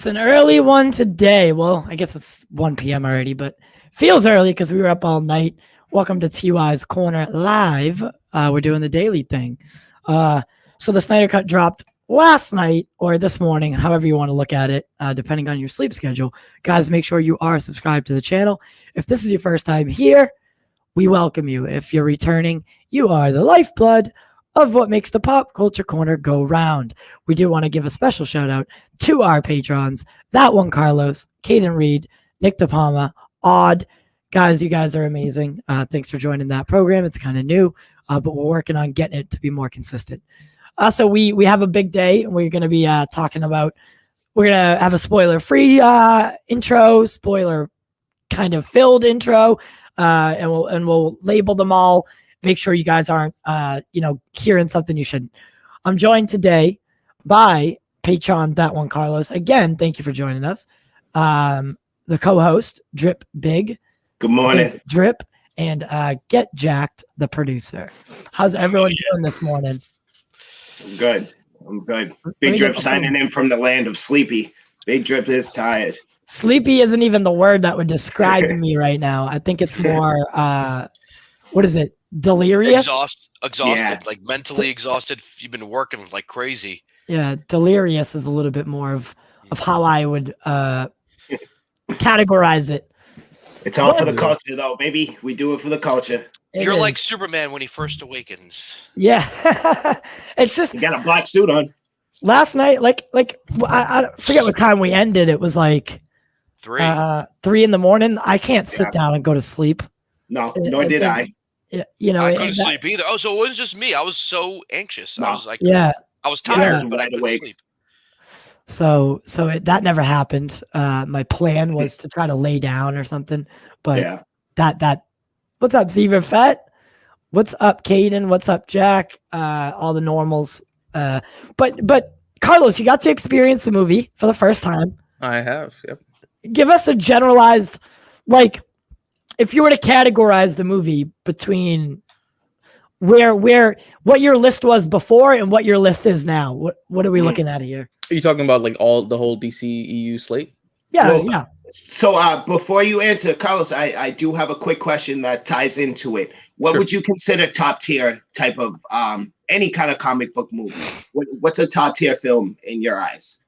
It's an early one today. Well, I guess it's 1 p.m. already, but feels early because we were up all night. Welcome to TY's Corner Live. We're doing the daily thing. So the Snyder Cut dropped last night or this morning, however you want to look at it, depending on your sleep schedule. Guys, make sure you are subscribed to the channel. If this is your first time here, we welcome you. If you're returning, you are the lifeblood of what makes the Pop Culture Corner go round. We do want to give a special shout out to our patrons. That one, Carlos, Caden Reed, Nick DePalma, Odd. Guys, you guys are amazing. Thanks for joining that program. It's kind of new, but we're working on getting it to be more consistent. So we have a big day, and we're going to be talking about, we're going to have a spoiler-free intro, spoiler kind of filled intro, and we'll label them all. Make sure you guys aren't, hearing something you shouldn't. I'm joined today by Patron, that one, Carlos. Again, thank you for joining us. The co-host, Drip Big. Good morning. Big Drip. And Get Jacked, the producer. How's everyone doing this morning? I'm good. Big Drip signing in from the land of Sleepy. Big Drip is tired. Sleepy isn't even the word that would describe me right now. I think it's more, what is it? Delirious? Exhausted, like mentally exhausted. You've been working like crazy. Yeah, delirious is a little bit more of how I would categorize it. It's all for the culture, though, baby. We do it for the culture. You're like Superman when he first awakens. Yeah. It's just... You got a black suit on. Last night, I forget what time we ended. It was like 3 in the morning. I can't sit down and go to sleep. No, nor did I. I couldn't sleep either. Oh, so it wasn't just me. I was so anxious. No. I was like, I was tired, but I couldn't sleep. So that never happened. My plan was to try to lay down or something, but that. What's up, Steven Fett? What's up, Caden? What's up, Jack? All the normals. But Carlos, you got to experience the movie for the first time. I have. Yep. Give us a generalized, if you were to categorize the movie between what your list was before and what your list is now, what are we looking at here? Are you talking about the whole DCEU slate? Yeah. So before you answer, Carlos, I do have a quick question that ties into it. What would you consider top tier type of any kind of comic book movie? What's a top tier film in your eyes?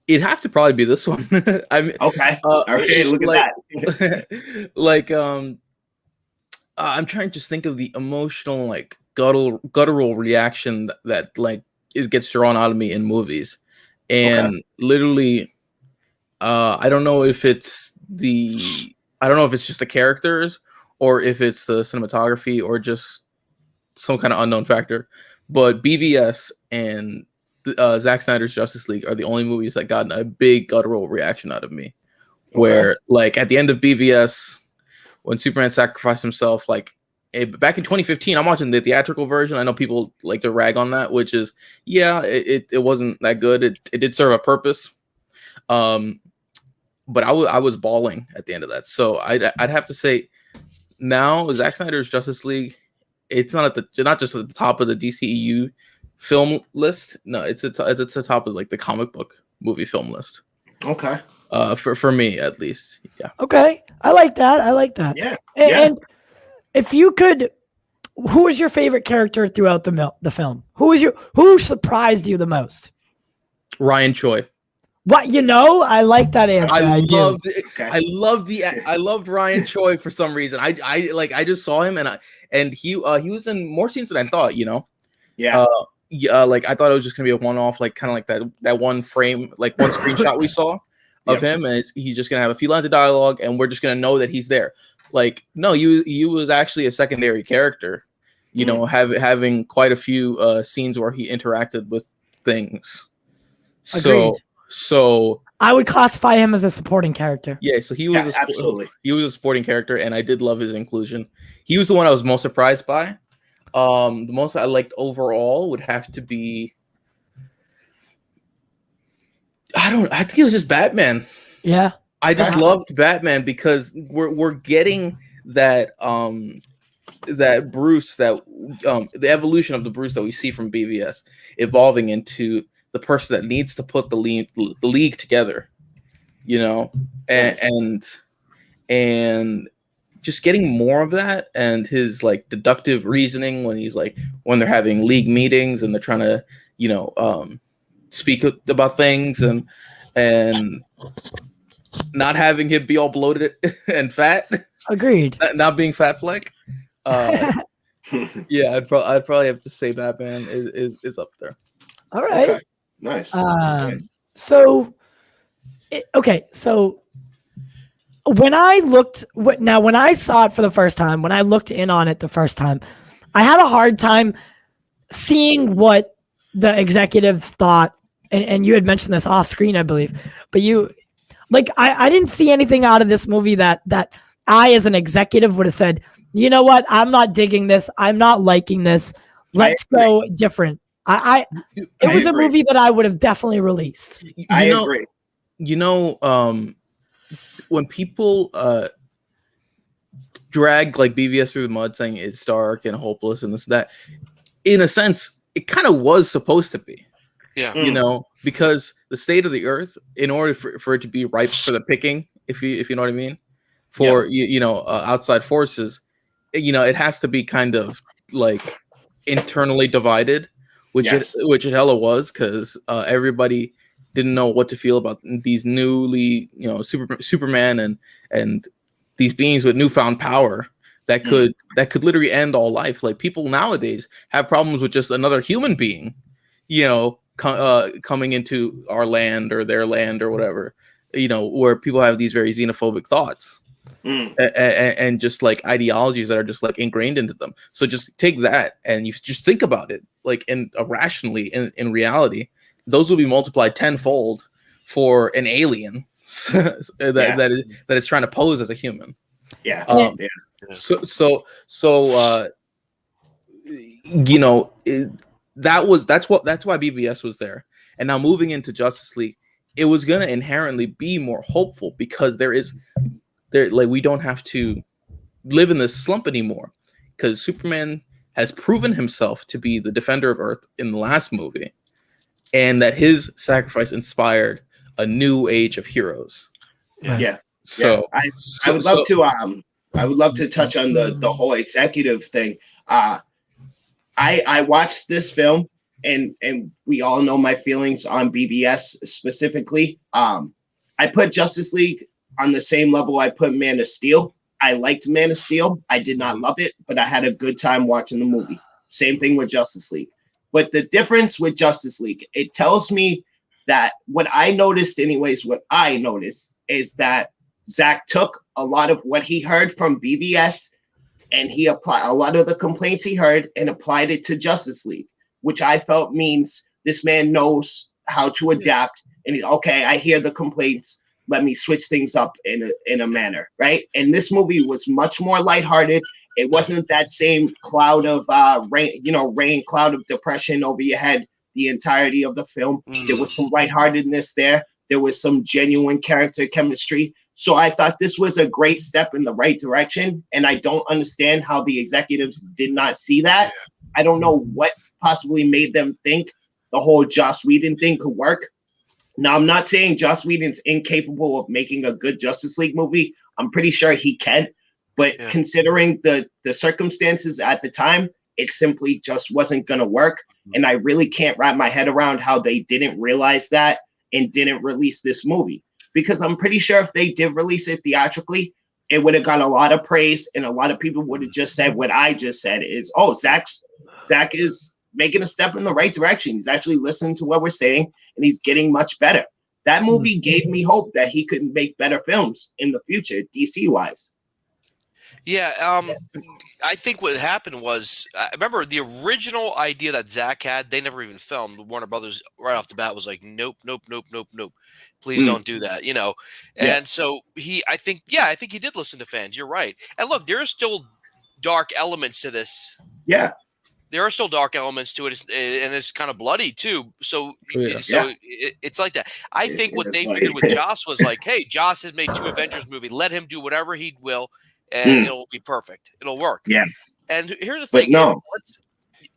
It'd have to probably be this one. I mean, okay. Okay, look at that. I'm trying to just think of the emotional, guttural reaction that gets drawn out of me in movies, and literally, I don't know if it's just the characters or if it's the cinematography or just some kind of unknown factor, but BVS and Zack Snyders Justice League are the only movies that got a big guttural reaction out of me. Where at the end of BVS, when Superman sacrificed himself, back in 2015, I'm watching the theatrical version. I know people like to rag on that, which is it wasn't that good. It did serve a purpose, but I was bawling at the end of that. So I'd have to say now Zack Snyder's Justice League, it's not just at the top of the DCEU film list. No, it's at the top of the comic book movie film list. Okay. For me at least. Yeah. Okay. I like that. Yeah. And if you could, who was your favorite character throughout the film? Who surprised you the most? Ryan Choi. What, I like that answer. I loved Ryan Choi for some reason. I just saw him and he was in more scenes than I thought, Yeah. I thought it was just gonna be a one-off, kind of that one frame, one screenshot we saw of him, and he's just gonna have a few lines of dialogue, and we're just gonna know that he's there. No, you was actually a secondary character, having quite a few scenes where he interacted with things. Agreed. So I would classify him as a supporting character. Yeah, so he was absolutely. He was a supporting character, and I did love his inclusion. He was the one I was most surprised by. The most I liked overall would have to be, I think it was just Batman. Yeah. I just loved Batman because we're getting that Bruce, the evolution of the Bruce that we see from BVS evolving into the person that needs to put the league together, you know, and just getting more of that, and his like deductive reasoning when they're having league meetings and they're trying to, you know, speak about things, and not having him be all bloated and fat. Agreed. Not being Fat Fleck. Yeah, I'd probably have to say Batman is up there. All right. Okay. Nice. So when I saw it for the first time, when I looked in on it the first time, I had a hard time seeing what the executives thought, and you had mentioned this off screen, I believe, but I didn't see anything out of this movie that I, as an executive, would have said, you know what, I'm not digging this, I'm not liking this, let's go different. It was a movie that I would have definitely released. I agree. You know, when people drag like BVS through the mud saying it's dark and hopeless and this and that, in a sense, it kind of was supposed to be. Yeah. You know, because the state of the earth, in order for it to be ripe for the picking, if you know what I mean, for outside forces, you know, it has to be kind of like internally divided, which it hella was, because everybody didn't know what to feel about these newly, you know, Superman and these beings with newfound power that could literally end all life. Like, people nowadays have problems with just another human being, you know, coming into our land or their land or whatever, you know, where people have these very xenophobic thoughts and just like ideologies that are just like ingrained into them. So just take that and you just think about it like rationally in reality, those will be multiplied tenfold for an alien that is trying to pose as a human. So you know, that's why BVS was there. And now moving into Justice League, it was going to inherently be more hopeful, because we don't have to live in this slump anymore, because Superman has proven himself to be the defender of Earth in the last movie, and that his sacrifice inspired a new age of heroes. So I would love to touch on the whole executive thing. I watched this film, and we all know my feelings on BBS specifically. I put Justice League on the same level I put Man of Steel. I liked Man of Steel. I did not love it, but I had a good time watching the movie. Same thing with Justice League. But the difference with Justice League, it tells me that what I noticed is that Zack took a lot of what he heard from BBS, and he applied a lot of the complaints he heard and applied it to Justice League, which I felt means this man knows how to adapt. And okay, I hear the complaints, let me switch things up in a manner, right? And this movie was much more lighthearted. It wasn't that same cloud of rain cloud of depression over your head the entirety of the film. There was some lightheartedness there. There was some genuine character chemistry. So I thought this was a great step in the right direction. And I don't understand how the executives did not see that. I don't know what possibly made them think the whole Joss Whedon thing could work. Now, I'm not saying Joss Whedon's incapable of making a good Justice League movie. I'm pretty sure he can. But considering the circumstances at the time, it simply just wasn't going to work. And I really can't wrap my head around how they didn't realize that and didn't release this movie. Because I'm pretty sure if they did release it theatrically, it would have got a lot of praise, and a lot of people would have just said what I just said is, oh, Zack is making a step in the right direction. He's actually listening to what we're saying, and he's getting much better. That movie gave me hope that he could make better films in the future, DC-wise. Yeah, I think what happened was, I remember the original idea that Zack had, they never even filmed. Warner Brothers right off the bat was like, nope. Please don't do that, you know? And so I think he did listen to fans. You're right. And look, there are still dark elements to this. Yeah. There are still dark elements to it, and it's kind of bloody too. So it's like that. I think what they figured with Joss was like, hey, Joss has made 2 Avengers movies. Let him do whatever he will, and it'll be perfect. It'll work. Yeah. And here's the thing: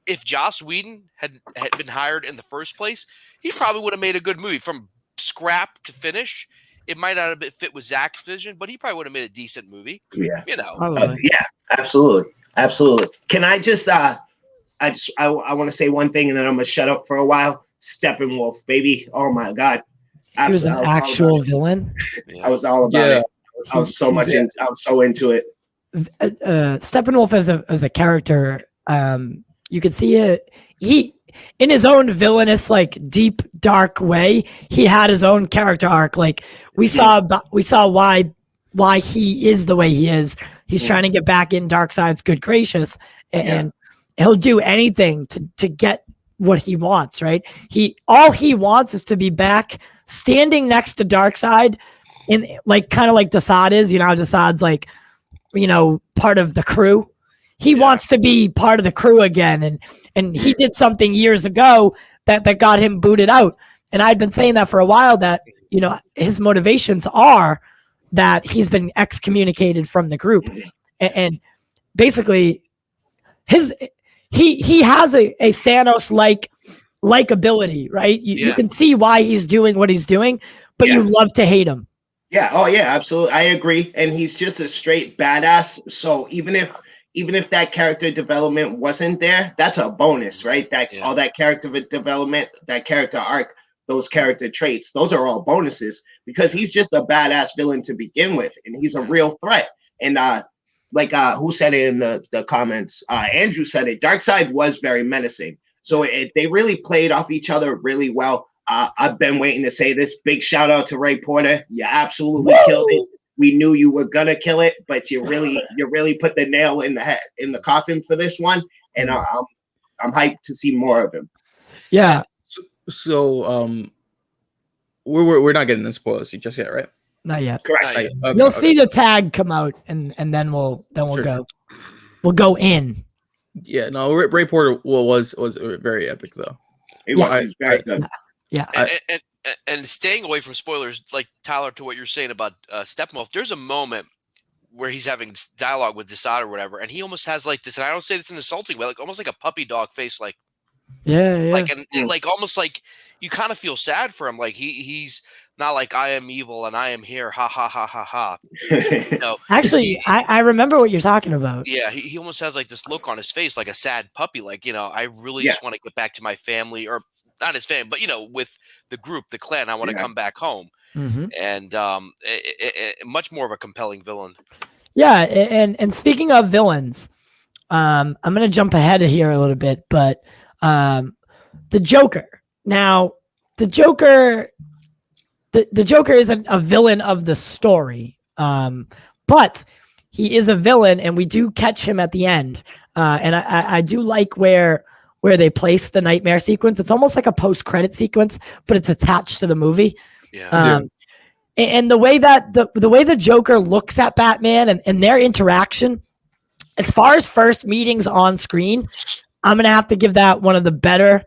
if Joss Whedon had been hired in the first place, he probably would have made a good movie from scrap to finish. It might not have fit with Zach's vision, but he probably would have made a decent movie. Yeah. You know. Yeah, absolutely. Absolutely. Can I just I want to say one thing and then I'm gonna shut up for a while. Steppenwolf, baby. Oh my God. He was an actual villain. I was all about it. I was so much I was so into it. Steppenwolf as a character, you could see it. He, in his own villainous, like deep, dark way, he had his own character arc. Like we saw why he is the way he is. He's trying to get back in Darkseid's good gracious, and he'll do anything to get what he wants. Right? All he wants is to be back standing next to Darkseid, in like kind of like Desaad is. You know, how Desaad's like, you know, part of the crew. He wants to be part of the crew again, and he did something years ago that got him booted out. And I'd been saying that for a while, that, you know, his motivations are that he's been excommunicated from the group, and basically he has a Thanos like ability, right? You can see why he's doing what he's doing, but you love to hate him. Yeah. Oh yeah, absolutely. I agree. And he's just a straight badass. So even if that character development wasn't there, that's a bonus, right? All that character development, that character arc, those character traits, those are all bonuses because he's just a badass villain to begin with, and he's a real threat. And who said it in the comments? Andrew said it. Darkseid was very menacing. So they really played off each other really well. I've been waiting to say this. Big shout out to Ray Porter. You absolutely killed it. We knew you were gonna kill it, but you really put the nail in the coffin for this one, and I'm hyped to see more of him. Yeah. So we're not getting into spoilers just yet, right? Not yet. Correct. Okay, You'll see the tag come out, and then we'll go in. Yeah. No, Ray Porter was very epic though. It was very good. Yeah. And staying away from spoilers, like Tyler, to what you're saying about Steppenwolf, there's a moment where he's having dialogue with Desaad or whatever, and he almost has like this, and I don't say this in an insulting way, like almost like a puppy dog face, like like almost like you kind of feel sad for him, like he's not like I am evil and I am here, ha ha ha ha ha. You know, actually, I remember what you're talking about. Yeah, he almost has like this look on his face, like a sad puppy, like, you know, I really just want to get back to my family, or not his family, but, you know, with the group, the clan, I want to come back home. And much more of a compelling villain. Yeah, and speaking of villains, I'm going to jump ahead of here a little bit, but the Joker. Now, the Joker isn't a villain of the story, but he is a villain, and we do catch him at the end. And I do like where they place the nightmare sequence. It's almost like a post-credit sequence, but it's attached to the movie. And the way that the way the Joker looks at Batman and their interaction, as far as first meetings on screen, I'm gonna have to give that one of the better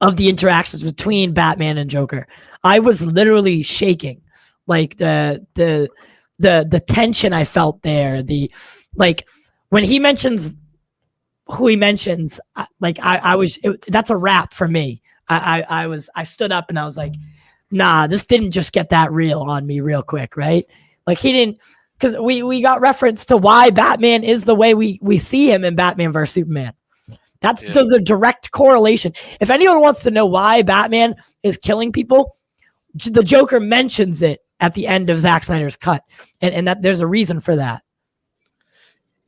of the interactions between Batman and Joker. I was literally shaking, like the tension I felt there. When he mentions who he mentions, that's a wrap for me. I stood up and I was like, nah, this didn't just get that real on me real quick, right? Like he didn't, because we got reference to why Batman is the way we see him in Batman vs Superman. That's the direct correlation. If anyone wants to know why Batman is killing people, the Joker mentions it at the end of Zack Snyder's cut, and that there's a reason for that.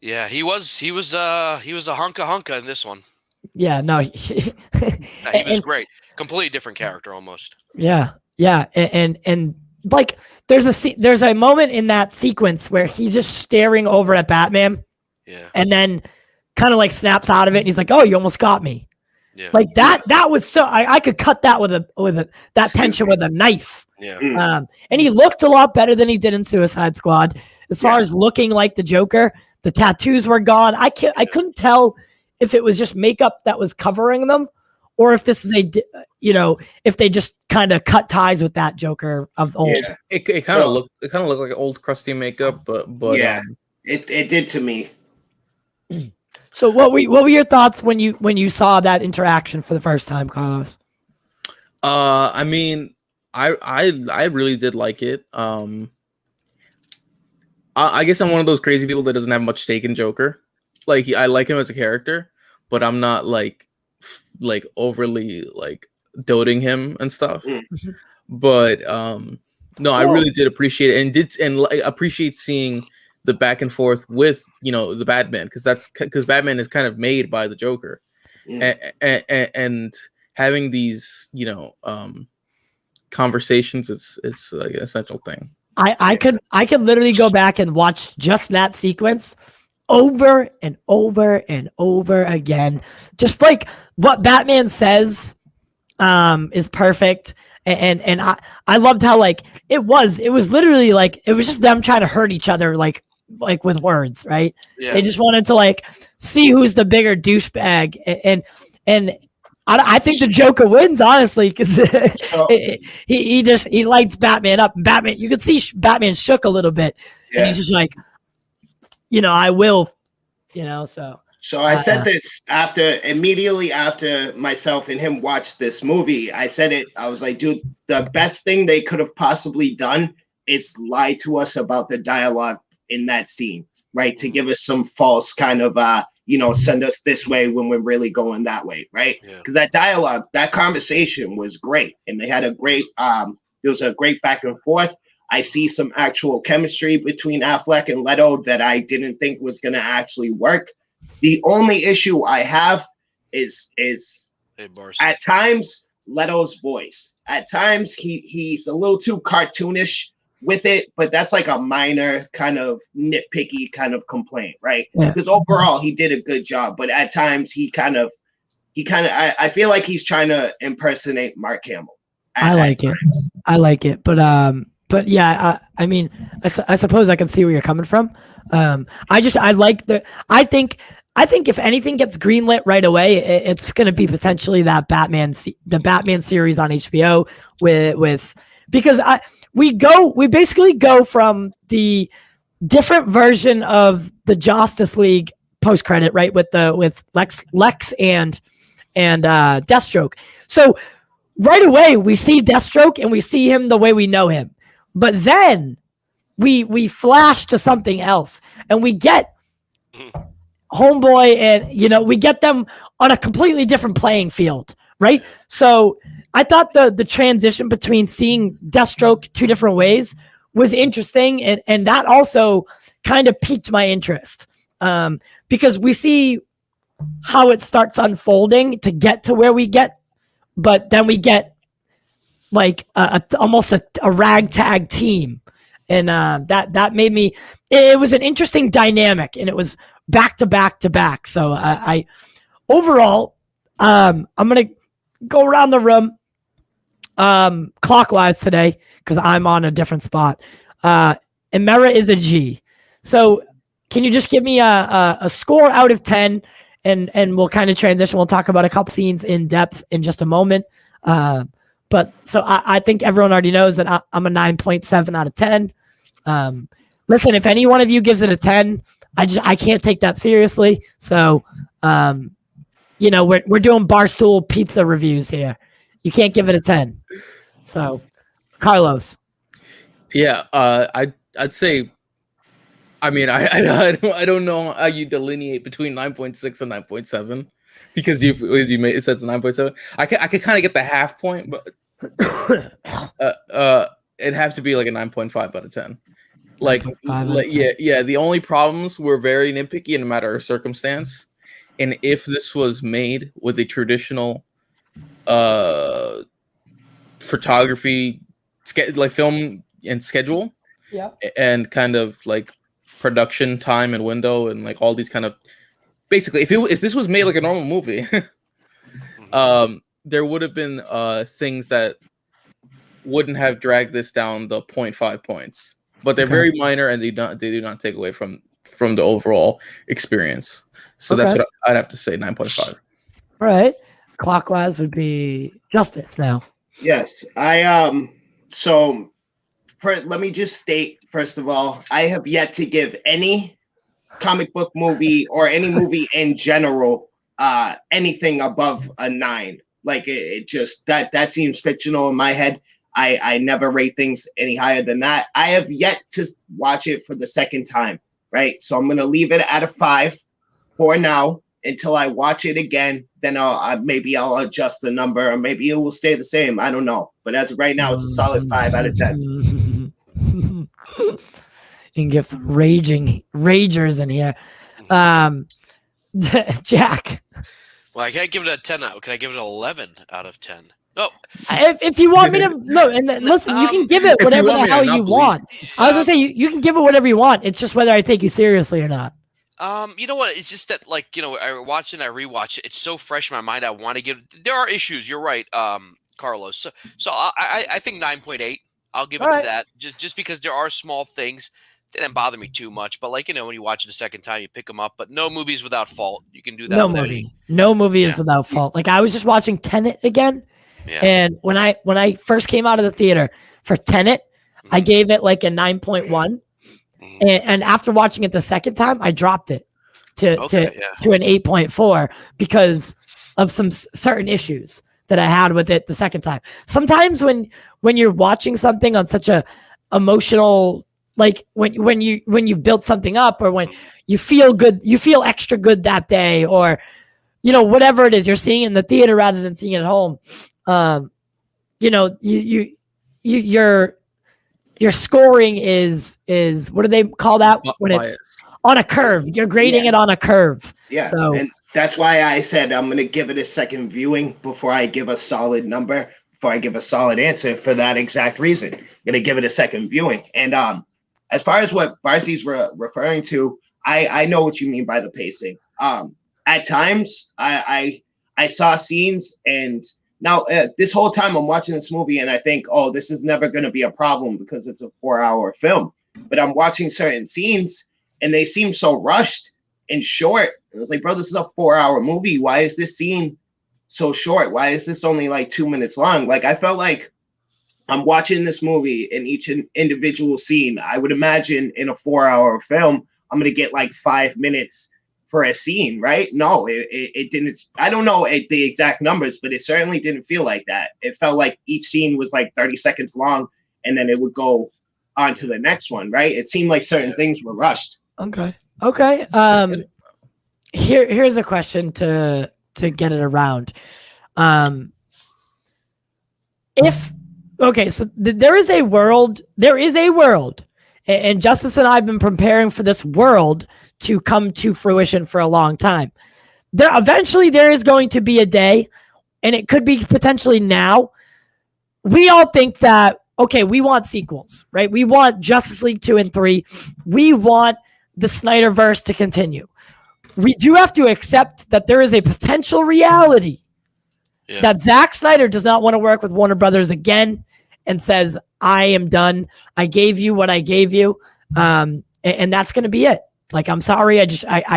Yeah, he was a hunka in this one. Yeah, no, he was great. Completely different character almost. Yeah, and like there's a moment in that sequence where he's just staring over at Batman. Yeah, and then kind of like snaps out of it, and he's like, "Oh, you almost got me." Yeah, like that. That was so I could cut that with that tension with a knife. Yeah, and he looked a lot better than he did in Suicide Squad as far as looking like the Joker. The tattoos were gone. I couldn't tell if it was just makeup that was covering them, or if this is if they just kind of cut ties with that Joker of old. Yeah. It kind of looked like old crusty makeup, but it did to me. So what were your thoughts when you saw that interaction for the first time, Carlos? I mean, I really did like it. I guess I'm one of those crazy people that doesn't have much stake in Joker. Like I like him as a character, but I'm not like overly like doting him and stuff. Mm. But no, I really did appreciate it and appreciate seeing the back and forth with the Batman, because Batman is kind of made by the Joker. And having these conversations, it's like an essential thing. I could literally go back and watch just that sequence over and over and over again. Just like what Batman says is perfect. And I loved how like it was literally like it was just them trying to hurt each other like with words, right? Yeah. They just wanted to like see who's the bigger douchebag, and I think the Joker wins, honestly, because he lights Batman up. Batman, you could see Batman shook a little bit, and he's just like, I will, so. So I said this immediately after myself and him watched this movie. I said it. I was like, dude, the best thing they could have possibly done is lie to us about the dialogue in that scene, right? To give us some false kind of, send us this way when we're really going that way, right? Because that dialogue, that conversation was great. And they had a great, there was a great back and forth. I see some actual chemistry between Affleck and Leto that I didn't think was going to actually work. The only issue I have is at times Leto's voice. At times he's a little too cartoonish with it, but that's like a minor kind of nitpicky kind of complaint, right? Because overall he did a good job, but at times I feel like he's trying to impersonate Mark Hamill. I like it, but yeah, I mean, I suppose I can see where you're coming from. I think if anything gets greenlit right away, it's going to be potentially that the Batman series on HBO with because we basically go from the different version of the Justice League post credit, right, with Lex and Deathstroke. So right away we see Deathstroke and we see him the way we know him, but then we flash to something else and we get Homeboy, and we get them on a completely different playing field, right? So I thought the transition between seeing Deathstroke two different ways was interesting, and that also kind of piqued my interest, because we see how it starts unfolding to get to where we get, but then we get like almost a ragtag team, and that made me. It was an interesting dynamic, and it was back to back. So I overall, I'm gonna go around the room clockwise today because I'm on a different spot. Emera is a G. So can you just give me a score out of 10, and we'll kind of transition. We'll talk about a couple scenes in depth in just a moment. But so I think everyone already knows that I'm a 9.7 out of 10. Listen, if any one of you gives it a 10, I can't take that seriously. So, we're doing Barstool pizza reviews here. You can't give it a 10. So, Carlos. Yeah, I'd say. I mean, I don't know how you delineate between 9.6 and 9.7 because you said it's 9.7. I could kind of get the half point, but it'd have to be like a 9.5 out of 10. The only problems were very nitpicky in a matter of circumstance, and if this was made with a traditional photography like film and schedule, and kind of like production time and window and like all these kind of basically if this was made like a normal movie, there would have been things that wouldn't have dragged this down the 0.5 points. But they're very minor, and they do not take away from the overall experience. So that's what I'd have to say, 9.5. All right. Clockwise would be Justice now. Yes. So let me just state, first of all, I have yet to give any comic book movie or any movie in general, anything above a 9. Like it just that seems fictional in my head. I never rate things any higher than that. I have yet to watch it for the second time, right? So I'm gonna leave it at a 5 for now until I watch it again. Then maybe I'll adjust the number, or maybe it will stay the same. I don't know. But as of right now, it's a solid 5 out of 10. You can give some ragers in here. Jack. Well, I can't give it a 10 out. Can I give it an 11 out of 10? Oh, if you want me to, no, and listen, you can give it whatever the hell you want. I was gonna say you can give it whatever you want. It's just whether I take you seriously or not. You know what? It's just that, like, you know, I watch it, I rewatch it. It's so fresh in my mind. I want to give. There are issues. You're right, Carlos. So I think 9.8. I'll give it to that. Just because there are small things that didn't bother me too much. But like, you know, when you watch it a second time, you pick them up. But no movie is without fault. You can do that. No movie is without fault. Like I was just watching Tenet again, and when I first came out of the theater for Tenet, I gave it like a 9.1. And after watching it the second time, I dropped it to an 8.4 because of some certain issues that I had with it the second time. Sometimes when you're watching something on such a emotional, like when you've built something up, or when you feel good, you feel extra good that day, or you know, whatever it is you're seeing in the theater rather than seeing it at home. You know, your scoring is what do they call that when it's on a curve? You're grading it on a curve. Yeah. So and that's why I said I'm going to give it a second viewing before I give a solid number, before I give a solid answer, for that exact reason. I'm going to give it a second viewing. And as far as what Barzi's referring to, I know what you mean by the pacing. At times I saw scenes, and now this whole time I'm watching this movie and I think, oh, this is never going to be a problem because it's a 4-hour film. But I'm watching certain scenes and they seem so rushed and short. It was like, bro, this is a 4-hour movie. Why is this scene so short? Why is this only like 2 minutes long? Like, I felt like I'm watching this movie in each individual scene. I would imagine in a 4-hour film, I'm going to get like 5 minutes for a scene, right? No, it didn't. I don't know the exact numbers, but it certainly didn't feel like that. It felt like each scene was like 30 seconds long and then it would go on to the next one, right? It seemed like certain things were rushed. Okay. Here's a question to get it around. There is a world, and Justice and I have been preparing for this world to come to fruition for a long time. Eventually there is going to be a day, and it could be potentially now. We all think that, okay, we want sequels, right? We want Justice League 2 and 3. We want the Snyderverse to continue. We do have to accept that there is a potential reality that Zack Snyder does not want to work with Warner Brothers again and says, I am done. I gave you what I gave you. And that's going to be it. Like, I'm sorry. I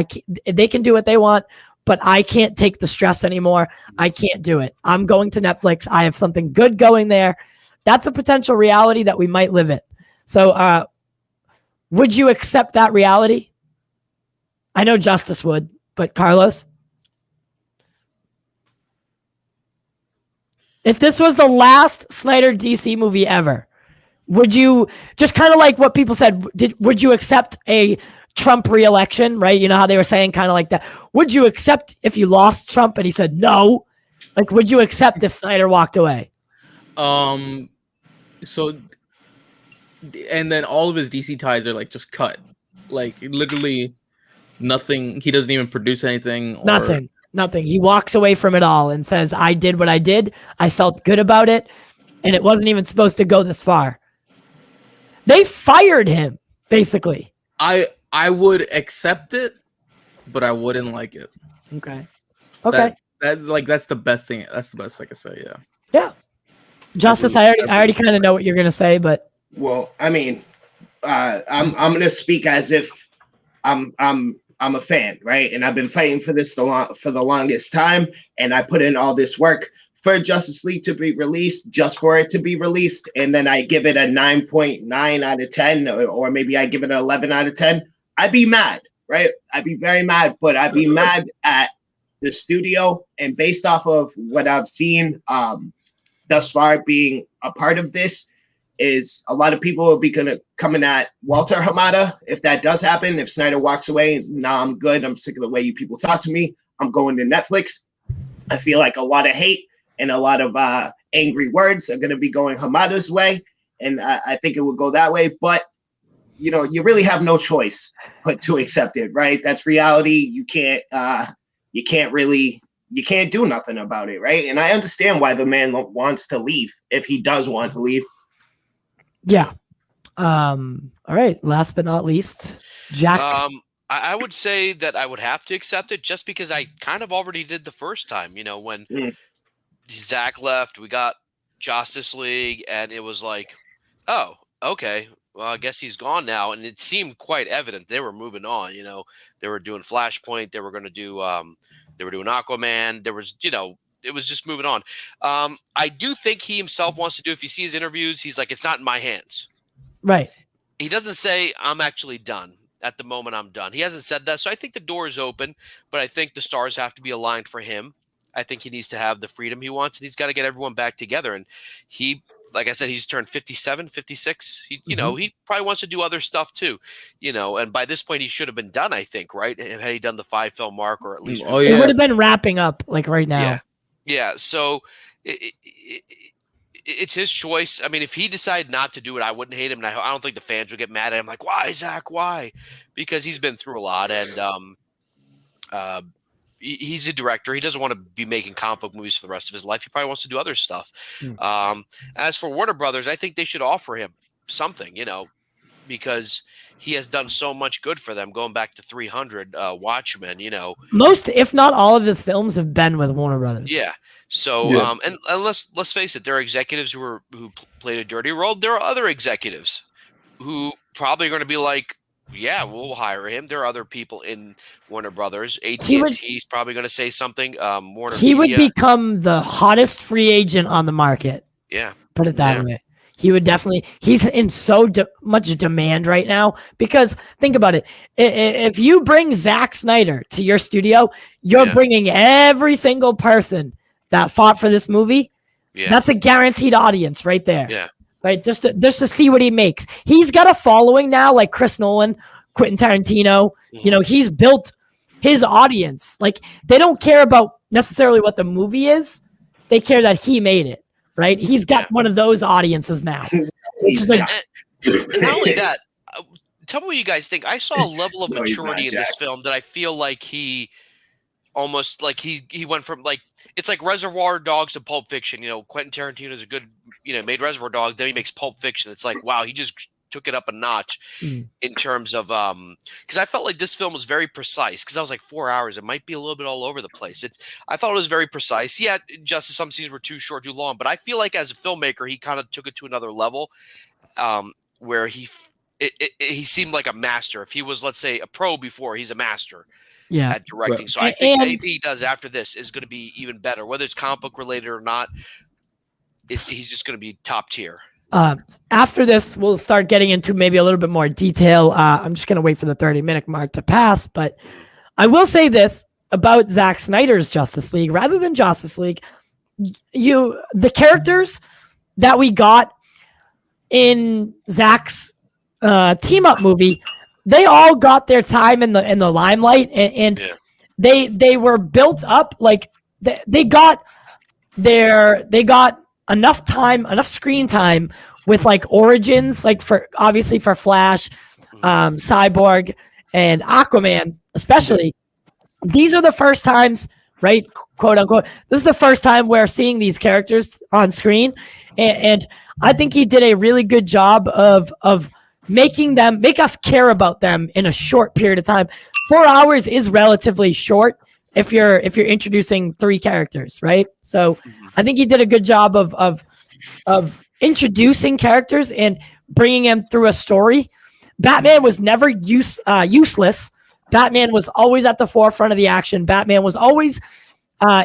can't, they can do what they want, but I can't take the stress anymore. I can't do it. I'm going to Netflix. I have something good going there. That's a potential reality that we might live in. So, would you accept that reality? I know Justice would, but Carlos? If this was the last Snyder DC movie ever, would you, just kind of like what people said, would you accept a Trump re-election, right? You know how they were saying kind of like that. Would you accept if you lost Trump and he said no? Like, would you accept if Snyder walked away? So, and then all of his DC ties are like just cut. Like, literally nothing. He doesn't even produce anything. Nothing. He walks away from it all and says, I did what I did. I felt good about it. And it wasn't even supposed to go this far. They fired him, basically. I would accept it, but I wouldn't like it. Okay. That's the best thing. That's the best I can say. Yeah. Yeah. Justice, I already kind of know what you're gonna say, but well, I mean, I'm gonna speak as if I'm a fan, right? And I've been fighting for this for the longest time, and I put in all this work for Justice League to be released, just for it to be released, and then I give it a 9.9 out of 10, or maybe I give it an 11 out of 10. I'd be mad. right? I'd be very mad, but I'd be mad at the studio. And based off of what I've seen thus far being a part of this, is a lot of people will be coming at Walter Hamada if that does happen. If Snyder walks away and nah, I'm good. I'm sick of the way you people talk to me. I'm going to Netflix. I feel like a lot of hate and a lot of angry words are going to be going Hamada's way. And I think it would go that way. But, you know, you really have no choice but to accept it, right? That's reality. You can't do nothing about it, right? And I understand why the man wants to leave if he does want to leave. Yeah. All right. Last but not least, Jack. I would say that I would have to accept it just because I kind of already did the first time. You know, when Zack left, we got Justice League, and it was like, oh, okay. Well, I guess he's gone now, and it seemed quite evident they were moving on. You know, they were doing Flashpoint. They were going to do. They were doing Aquaman. There was, you know, it was just moving on. I do think he himself wants to do. If you see his interviews, he's like, it's not in my hands. Right. He doesn't say I'm actually done. At the moment, I'm done. He hasn't said that, so I think the door is open. But I think the stars have to be aligned for him. I think he needs to have the freedom he wants, and he's got to get everyone back together. And he, like I said, he's turned 57, 56. You know, he probably wants to do other stuff too. You know, and by this point, he should have been done. I think, right? Had he done the 5-film mark, or at least It would have been wrapping up like right now. Yeah. So it's his choice. I mean, if he decided not to do it, I wouldn't hate him. And I don't think the fans would get mad at him. Like, why, Zach? Why? Because he's been through a lot, and he's a director. He doesn't want to be making comic book movies for the rest of his life. He probably wants to do other stuff. As for Warner Brothers, I think they should offer him something, you know, because he has done so much good for them, going back to 300, Watchmen, you know. Most, if not all of his films have been with Warner Brothers. Yeah. So, and let's face it, there are executives who played a dirty role. There are other executives who probably are going to be like, yeah, we'll hire him. There are other people in Warner Brothers. AT&T is probably going to say something. Warner He Media. would become the hottest free agent on the market. Yeah. Put it that way. He would definitely, he's in so much demand right now, because think about it. If you bring Zack Snyder to your studio, you're bringing every single person that fought for this movie. Yeah. That's a guaranteed audience right there. Yeah. Right. Just to see what he makes. He's got a following now, like Chris Nolan, Quentin Tarantino. You know, he's built his audience. Like, they don't care about necessarily what the movie is. They care that he made it. Right. He's got one of those audiences now. Which is like, and not only that, tell me what you guys think. I saw a level of maturity in this film that I feel like he almost like he went from, like, it's like Reservoir Dogs to Pulp Fiction. You know, Quentin Tarantino is a good, you know, made Reservoir Dogs, then he makes Pulp Fiction. It's like, wow, he just took it up a notch in terms of because I felt like this film was very precise, because I was like 4 hours. It might be a little bit all over the place. I thought it was very precise. Yeah, just some scenes were too short, too long, but I feel like as a filmmaker, he kind of took it to another level, where he seemed like a master. If he was, let's say, a pro before, he's a master. At directing. So I think anything he does after this is going to be even better, whether it's comic book related or not. He's just going to be top tier. After this, we'll start getting into maybe a little bit more detail. I'm just going to wait for the 30-minute mark to pass, but I will say this about Zack Snyder's Justice League. Rather than Justice League, the characters that we got in Zack's team-up movie, they all got their time in the limelight, and they were built up. Like, they got enough time, enough screen time with, like, origins, like for Flash, Cyborg, and Aquaman, especially. These are the first times, right, quote unquote, this is the first time we're seeing these characters on screen, and I think he did a really good job of make us care about them in a short period of time. 4 hours is relatively short if you're introducing 3 characters, right? So I think he did a good job of introducing characters and bringing them through a story. Batman was never useless. Batman was always at the forefront of the action. Batman was always,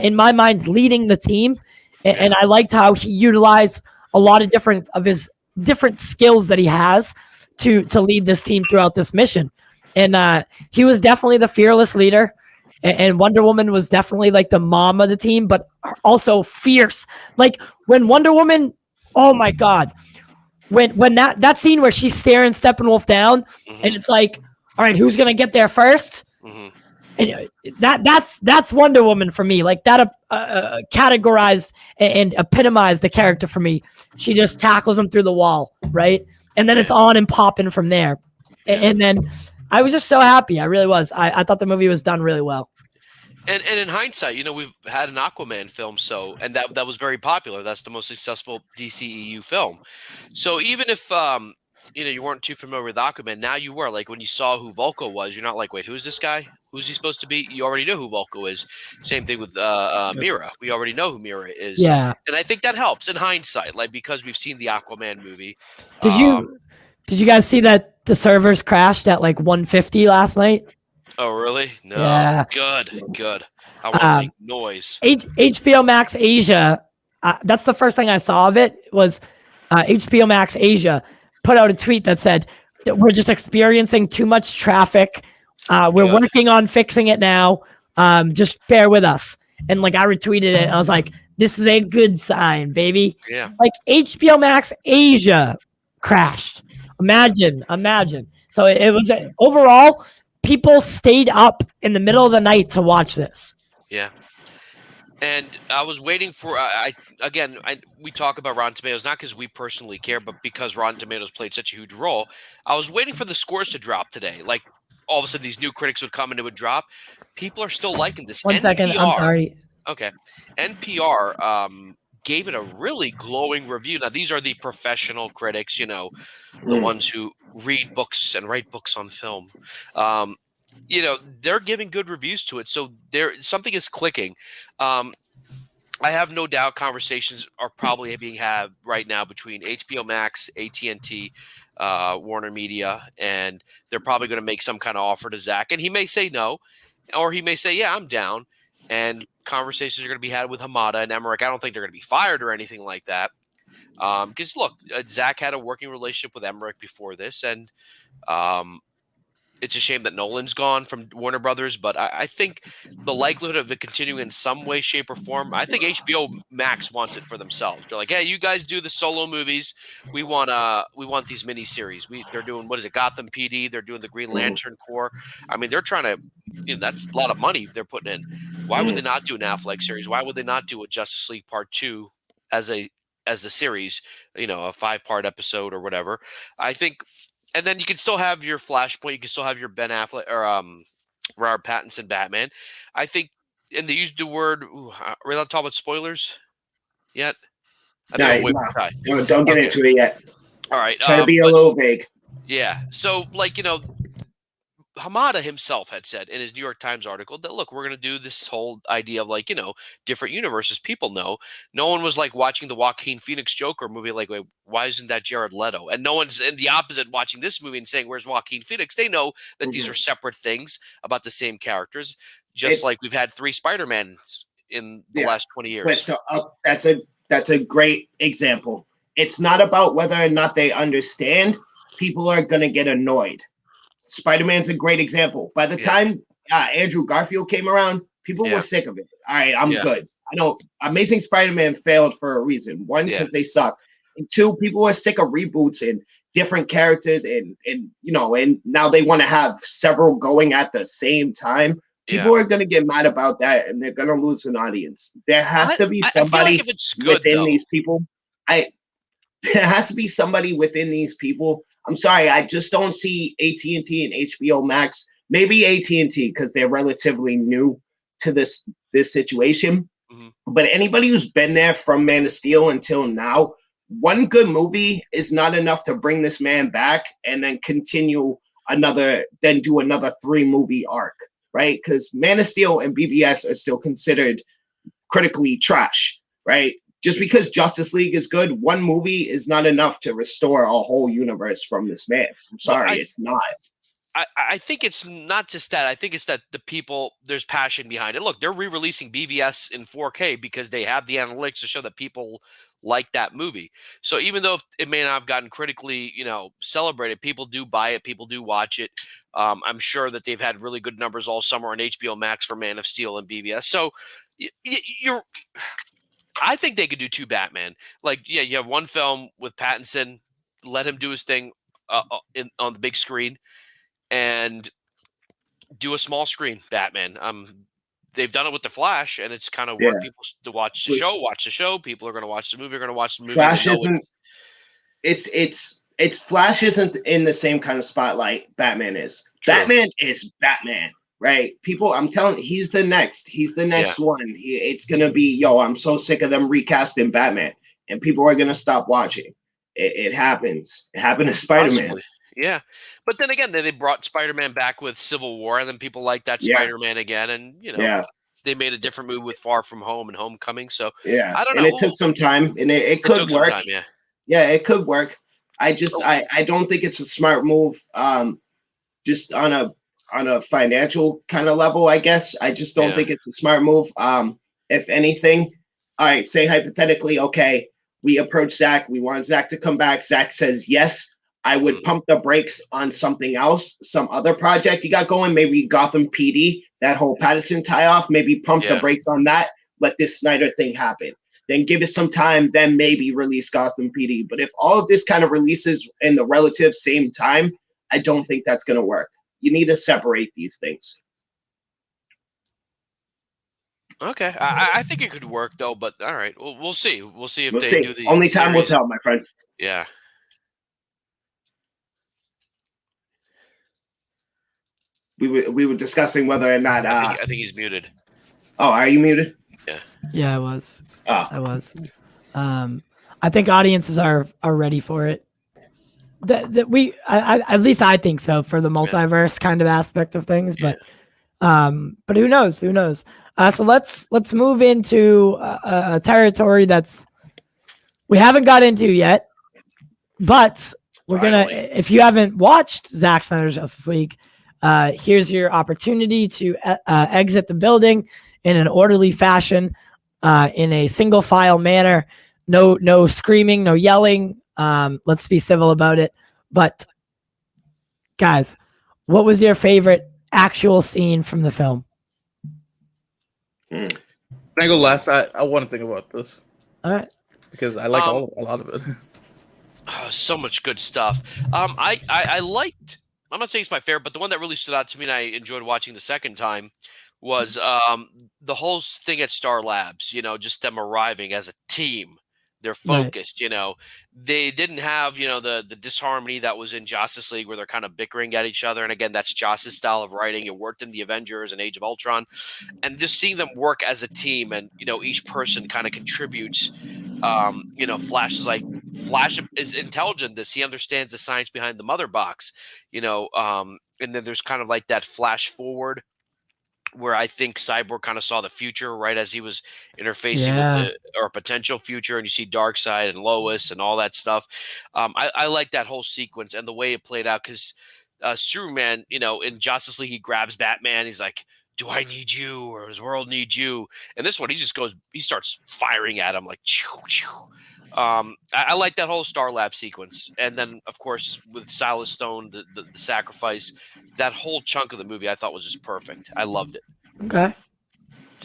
in my mind, leading the team, and I liked how he utilized a lot of his different skills that he has to lead this team throughout this mission. and he was definitely the fearless leader. And Wonder Woman was definitely like the mom of the team, but also fierce. Like when Wonder Woman, oh my God, when that scene where she's staring Steppenwolf down, and it's like, all right, who's gonna get there first? And that's Wonder Woman for me. Like that categorized and epitomized the character for me. She just tackles him through the wall, right? And then it's on and popping from there. And then I was just so happy. I really was. I thought the movie was done really well. And in hindsight, we've had an Aquaman film, and that was very popular. That's the most successful DCEU film. So even if you weren't too familiar with Aquaman, now you were. Like when you saw who Vulko was, you're not like, wait, who's this guy? Who's he supposed to be? You already know who Vulko is. Same thing with Mira. We already know who Mira is. Yeah. And I think that helps in hindsight, like because we've seen the Aquaman movie. Did you guys see that the servers crashed at like 1:50 last night? Oh, really? No. Yeah. Good. I want to make noise. HBO Max Asia, that's the first thing I saw of it, was HBO Max Asia put out a tweet that said that we're just experiencing too much traffic. We're working on fixing it now. Just bear with us. And like I retweeted it, and I was like, this is a good sign, baby. Yeah. Like HBO Max Asia crashed. Imagine. So it was overall, people stayed up in the middle of the night to watch this. Yeah. And I was waiting for we talk about Rotten Tomatoes not because we personally care, but because Rotten Tomatoes played such a huge role. I was waiting for the scores to drop today. Like all of a sudden, these new critics would come and it would drop. People are still liking this. One second, I'm sorry. Okay, NPR gave it a really glowing review. Now these are the professional critics, the ones who read books and write books on film. They're giving good reviews to it. So something is clicking. I have no doubt conversations are probably being had right now between HBO Max, AT&T, Warner Media, and they're probably going to make some kind of offer to Zack. And he may say no, or he may say, yeah, I'm down. And conversations are going to be had with Hamada and Emmerich. I don't think they're going to be fired or anything like that. Because look, Zack had a working relationship with Emmerich before this, and it's a shame that Nolan's gone from Warner Brothers, but I think the likelihood of it continuing in some way, shape, or form, I think HBO Max wants it for themselves. They're like, hey, you guys do the solo movies. We want these miniseries. They're doing, what is it, Gotham PD. They're doing the Green Lantern Corps. I mean, they're trying to, that's a lot of money they're putting in. Why would they not do an Affleck series? Why would they not do a Justice League Part 2 as a series, a 5-part episode or whatever? I think. And then you can still have your Flashpoint. You can still have your Ben Affleck or Robert Pattinson Batman. I think, and they used the word. Are we allowed to talk about spoilers yet? Don't get into it yet. All right. Try to be a little vague. Yeah. So, Hamada himself had said in his New York Times article that, look, we're going to do this whole idea of different universes. People know. No one was watching the Joaquin Phoenix Joker movie wait, why isn't that Jared Leto? And no one's in the opposite watching this movie and saying, where's Joaquin Phoenix? They know that these are separate things about the same characters, just like we've had 3 Spider-Mans in the last 20 years. So that's a great example. It's not about whether or not they understand. People are going to get annoyed. Spider-Man's a great example. By the time Andrew Garfield came around, people were sick of it. All right, I'm good. I know Amazing Spider-Man failed for a reason. 1, because they sucked. And 2, people were sick of reboots and different characters and now they want to have several going at the same time. People are going to get mad about that, and they're going to lose an audience. There has to be somebody within these people. There has to be somebody within these people. I'm sorry, I just don't see AT&T and HBO Max. Maybe AT&T because they're relatively new to this situation. But anybody who's been there from Man of Steel until now, one good movie is not enough to bring this man back and then do another 3-movie arc, right? Because Man of Steel and BBS are still considered critically trash, right? Just because Justice League is good, one movie is not enough to restore a whole universe from this man. I'm sorry, it's not. I think it's not just that. I think it's that the people, there's passion behind it. Look, they're re-releasing BVS in 4K because they have the analytics to show that people like that movie. So even though it may not have gotten critically, celebrated, people do buy it, people do watch it. I'm sure that they've had really good numbers all summer on HBO Max for Man of Steel and BVS. So I think they could do 2 Batman. Like, yeah, you have one film with Pattinson, let him do his thing on the big screen, and do a small screen Batman. They've done it with the Flash, and it's kind of worked. People to watch the show. People are going to watch the movie. Are going to watch the movie. Flash isn't. It's Flash isn't in the same kind of spotlight Batman is. True. Batman is Batman, right? People, I'm telling, he's the next one. It's gonna be, I'm so sick of them recasting Batman, and people are gonna stop watching. It happens. It happened to Spider-Man. Possibly. Yeah, but then again, they brought Spider-Man back with Civil War, and then people like that Spider-Man again, and they made a different movie with Far From Home and Homecoming. So I don't know. And it took some time, and it could work. It could work. I don't think it's a smart move. Just on a financial kind of level, I guess. I just don't think it's a smart move. If anything, all right, say hypothetically, okay, we approach Zack. We want Zack to come back. Zack says yes. I would pump the brakes on something else, some other project you got going, maybe Gotham PD, that whole Pattinson tie-off, maybe pump the brakes on that, let this Snyder thing happen. Then give it some time, then maybe release Gotham PD. But if all of this kind of releases in the relative same time, I don't think that's going to work. You need to separate these things. Okay. I think it could work, though, but all right. We'll see. We'll see if they do the Only time will tell, my friend. Yeah. We were discussing whether or not. I think he's muted. Oh, are you muted? Yeah. Yeah, I was. Oh. I was. I think audiences are ready for it. At least I think so, for the multiverse kind of aspect of things. But who knows? Who knows? So let's move into a territory that's we haven't got into yet, but we're gonna. If you haven't watched Zack Snyder's Justice League, here's your opportunity to exit the building in an orderly fashion, in a single file manner. No screaming, no yelling. Let's be civil about it. But guys, what was your favorite actual scene from the film? Can I go last? I want to think about this. All right. Because I like a lot of it. So much good stuff. I liked, I'm not saying it's my favorite, but the one that really stood out to me and I enjoyed watching the second time was the whole thing at Star Labs, just them arriving as a team. They're focused, They didn't have, the disharmony that was in Justice League where they're kind of bickering at each other. And again, that's Joss's style of writing. It worked in the Avengers and Age of Ultron. And just seeing them work as a team and, each person kind of contributes. Flash is intelligent. He understands the science behind the mother box, and then there's kind of like that flash forward where I think Cyborg kind of saw the future right as he was interfacing with or potential future, and you see Darkseid and Lois and all that stuff. I like that whole sequence and the way it played out because Superman, in Justice League, he grabs Batman. He's like, do I need you or does the world need you? And this one, he starts firing at him like, chew, chew. I like that whole Star Lab sequence. And then, of course, with Silas Stone, the sacrifice, that whole chunk of the movie I thought was just perfect. I loved it. Okay.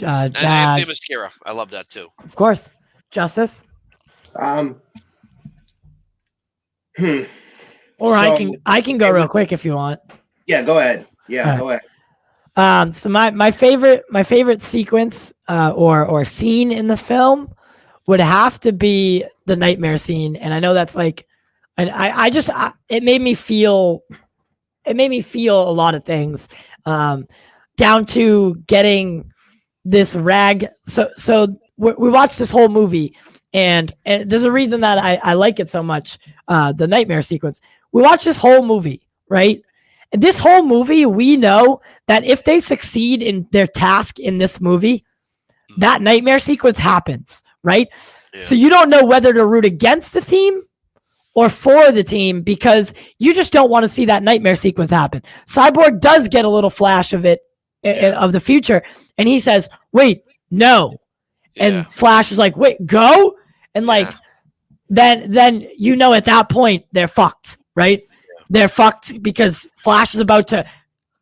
And Anthony Mascara, I love that too. Of course. Justice? Or I can go real quick if you want. Yeah, go ahead. Yeah, go ahead. So my favorite sequence or scene in the film would have to be the nightmare scene, and I know that's like, and it made me feel a lot of things, down to getting this rag. So we watched this whole movie, and there's a reason that I like it so much. The nightmare sequence. We watched this whole movie, right? And this whole movie, we know that if they succeed in their task in this movie, that nightmare sequence happens, right? Yeah. So you don't know whether to root against the team or for the team, because you just don't want to see that nightmare sequence happen. Cyborg does get a little flash of it, of the future, and he says, wait, no. And Flash is like, wait, go? And like, then you know at that point they're fucked, right? They're fucked because Flash is about to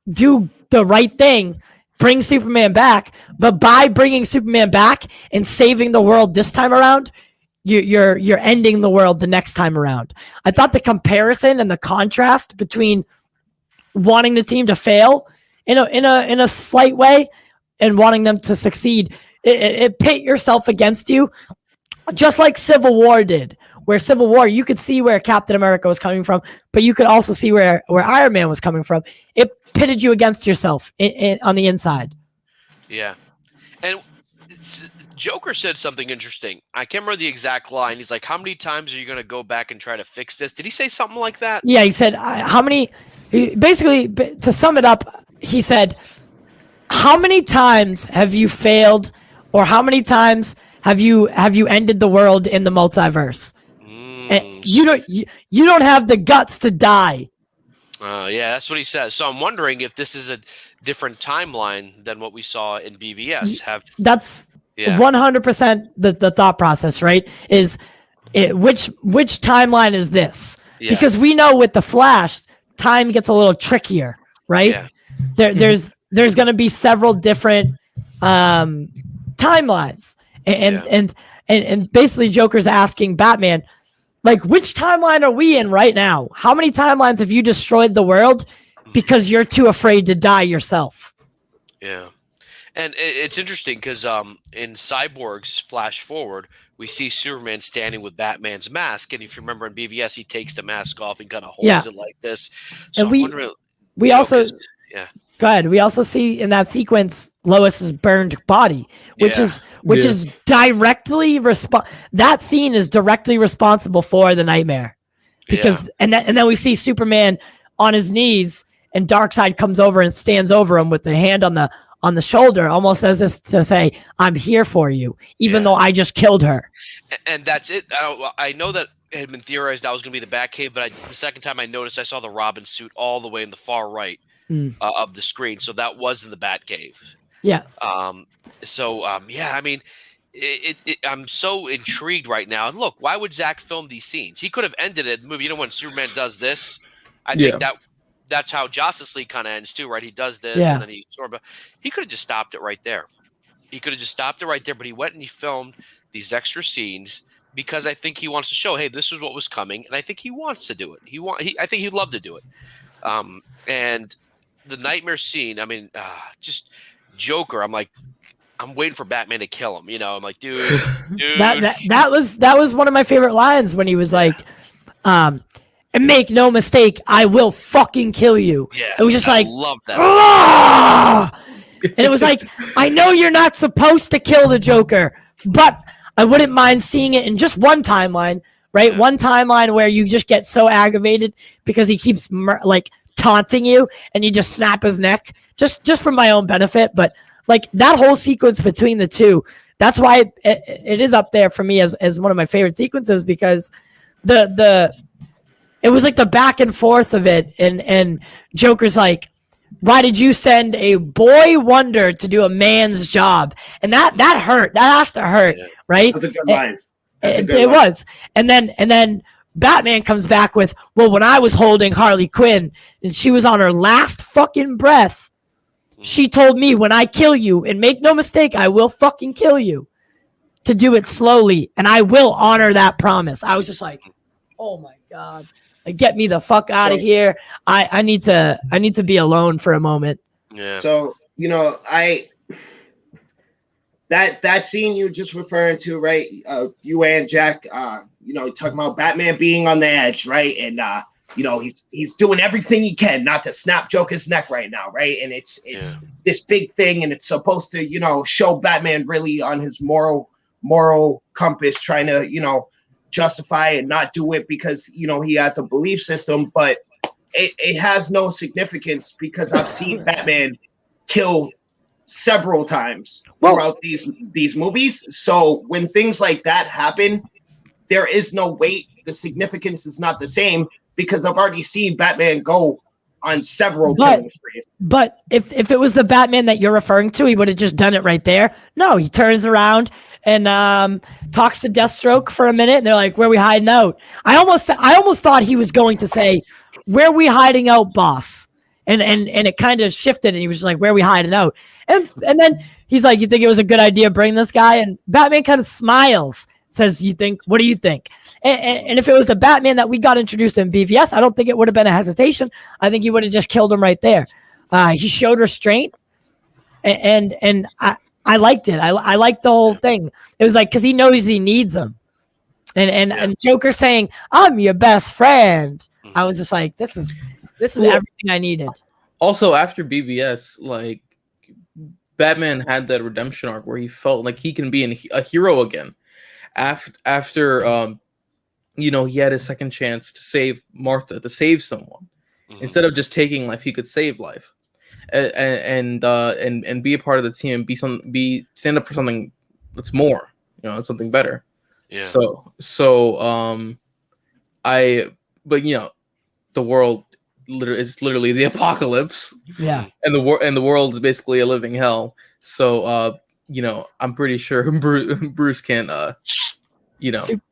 do the right thing, bring Superman back, but by bringing Superman back and saving the world this time around, you're ending the world the next time around. I thought the comparison and the contrast between wanting the team to fail in a slight way and wanting them to succeed, it pit yourself against you, just like Civil War did. Where Civil War, you could see where Captain America was coming from, but you could also see where Iron Man was coming from. It pitted you against yourself on the inside. Yeah. And Joker said something interesting. I can't remember the exact line. He's like, how many times are you going to go back and try to fix this? Did he say something like that? Yeah, he said, basically, to sum it up, he said, how many times have you failed, or how many times have you ended the world in the multiverse? And you don't have the guts to die. Yeah, that's what he says. So I'm wondering if this is a different timeline than what we saw in BVS. That's 100% the thought process, right? Is which timeline is this? Yeah. Because we know with the Flash, time gets a little trickier, right? Yeah. There's going to be several different timelines, and basically Joker's asking Batman, like, which timeline are we in right now? How many timelines have you destroyed the world because you're too afraid to die yourself? Yeah. And it's interesting because in Cyborg's Flash Forward, we see Superman standing with Batman's mask. And if you remember in BVS, he takes the mask off and kind of holds it like this. So and we also go ahead. We also see in that sequence Lois's burned body, which is directly that scene is directly responsible for the nightmare, because and then we see Superman on his knees and Darkseid comes over and stands over him with the hand on the shoulder, almost as if to say, I'm here for you, even though I just killed her. And that's it. I know that it had been theorized I was going to be the Batcave, but the second time I noticed, I saw the Robin suit all the way in the far right of the screen. So that was in the Batcave. Yeah. I mean, I'm so intrigued right now. And look, why would Zack film these scenes? He could have ended it in the movie. You know, when Superman does this, I think that's how Justice League kind of ends too, right? He does this and then he could have just stopped it right there. But he went and he filmed these extra scenes because I think he wants to show, hey, this is what was coming, and I think he wants to do it. I think he'd love to do it. And the nightmare scene, I mean, just Joker. I'm like, I'm waiting for Batman to kill him. You know, I'm like, dude. that was one of my favorite lines when he was like, and make no mistake, I will fucking kill you. Yeah, it was just I like, love that. And it was like, I know you're not supposed to kill the Joker, but I wouldn't mind seeing it in just one timeline, right? Yeah. One timeline where you just get so aggravated because he keeps taunting you, and you just snap his neck, just for my own benefit. But like that whole sequence between the two, that's why it is up there for me as one of my favorite sequences, because it was like the back and forth of it, and Joker's like, why did you send a boy wonder to do a man's job? And that hurt. That has to hurt, right? That's a good line. It was. And then Batman comes back with, well, when I was holding Harley Quinn and she was on her last fucking breath, she told me, when I kill you, and make no mistake, I will fucking kill you, to do it slowly, and I will honor that promise. I was just like, oh my God. Get me the fuck out of here. I need to be alone for a moment. Yeah. So, you know, that scene you're just referring to, right? You and Jack, you know, talking about Batman being on the edge, right? And you know, he's doing everything he can not to snap Joker's neck right now, right? And it's this big thing, and it's supposed to, you know, show Batman really on his moral compass, trying to, you know, justify and not do it because, you know, he has a belief system. But it has no significance, because I've seen Batman kill several times throughout these movies. So when things like that happen, there is no weight. The significance is not the same because I've already seen Batman go on several killing sprees. But if it was the Batman that you're referring to, he would have just done it right there. No, he turns around and talks to Deathstroke for a minute, and they're like, "Where are we hiding out?" I almost thought he was going to say, "Where are we hiding out, boss?" And it kind of shifted, and he was just like, "Where are we hiding out?" And then he's like, "You think it was a good idea to bring this guy?" And Batman kind of smiles, says, "You think? What do you think?" And if it was the Batman that we got introduced in BVS, I don't think it would have been a hesitation. I think he would have just killed him right there. He showed restraint, and I liked it. I liked the whole thing. It was like, because he knows he needs him. And Joker saying, "I'm your best friend." I was just like, this is everything I needed. Also, after BVS, like, Batman had that redemption arc where he felt like he can be a hero again. After he had his second chance to save Martha, to save someone. Instead of just taking life, he could save life, and be a part of the team and stand up for something that's more, something better. Yeah. The world is literally the apocalypse. Yeah. And the world is basically a living hell. So I'm pretty sure Bruce can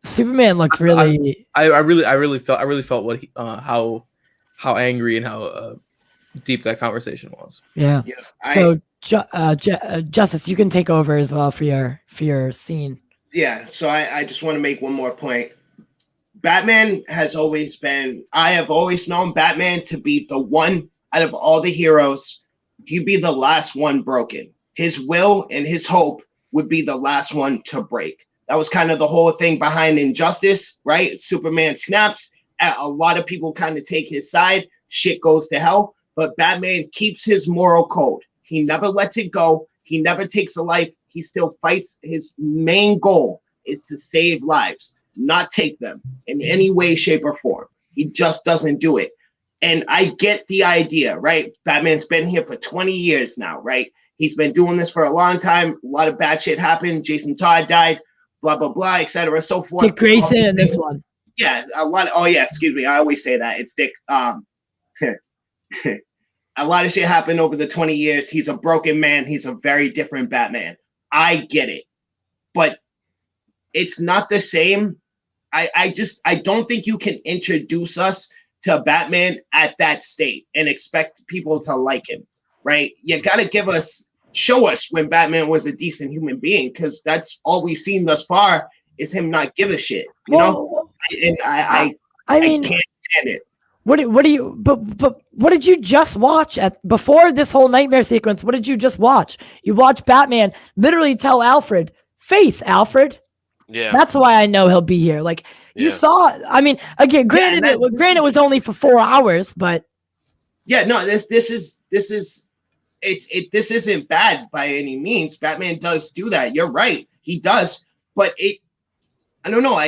Superman looked really. I really felt what how angry and how deep that conversation was. Yeah. So Justice, you can take over as well for your scene. Yeah. So I just want to make one more point. Batman has always been. I have always known Batman to be the one out of all the heroes. He'd be the last one broken. His will and his hope would be the last one to break. That was kind of the whole thing behind Injustice, right? Superman snaps. A lot of people kind of take his side. Shit goes to hell. But Batman keeps his moral code. He never lets it go. He never takes a life. He still fights. His main goal is to save lives, not take them in any way, shape, or form. He just doesn't do it. And I get the idea, right? Batman's been here for 20 years now, right? He's been doing this for a long time. A lot of bad shit happened. Jason Todd died. Blah, blah, blah, et cetera, so forth. Dick Grayson in this one. Yeah, a lot. Oh, yeah, excuse me. I always say that. It's Dick. A lot of shit happened over the 20 years. He's a broken man. He's a very different Batman. I get it. But it's not the same. I don't think you can introduce us to Batman at that state and expect people to like him, right? You got to show us when Batman was a decent human being, because that's all we've seen thus far is him not give a shit, you know? And I can't stand it. What do you? But what did you just watch before this whole nightmare sequence? What did you just watch? You watched Batman literally tell Alfred, "Faith, Alfred." Yeah, that's why I know he'll be here. Like you saw. I mean, again, granted, it was only for 4 hours, but yeah, no, this isn't bad by any means. Batman does do that. You're right, he does. But I don't know.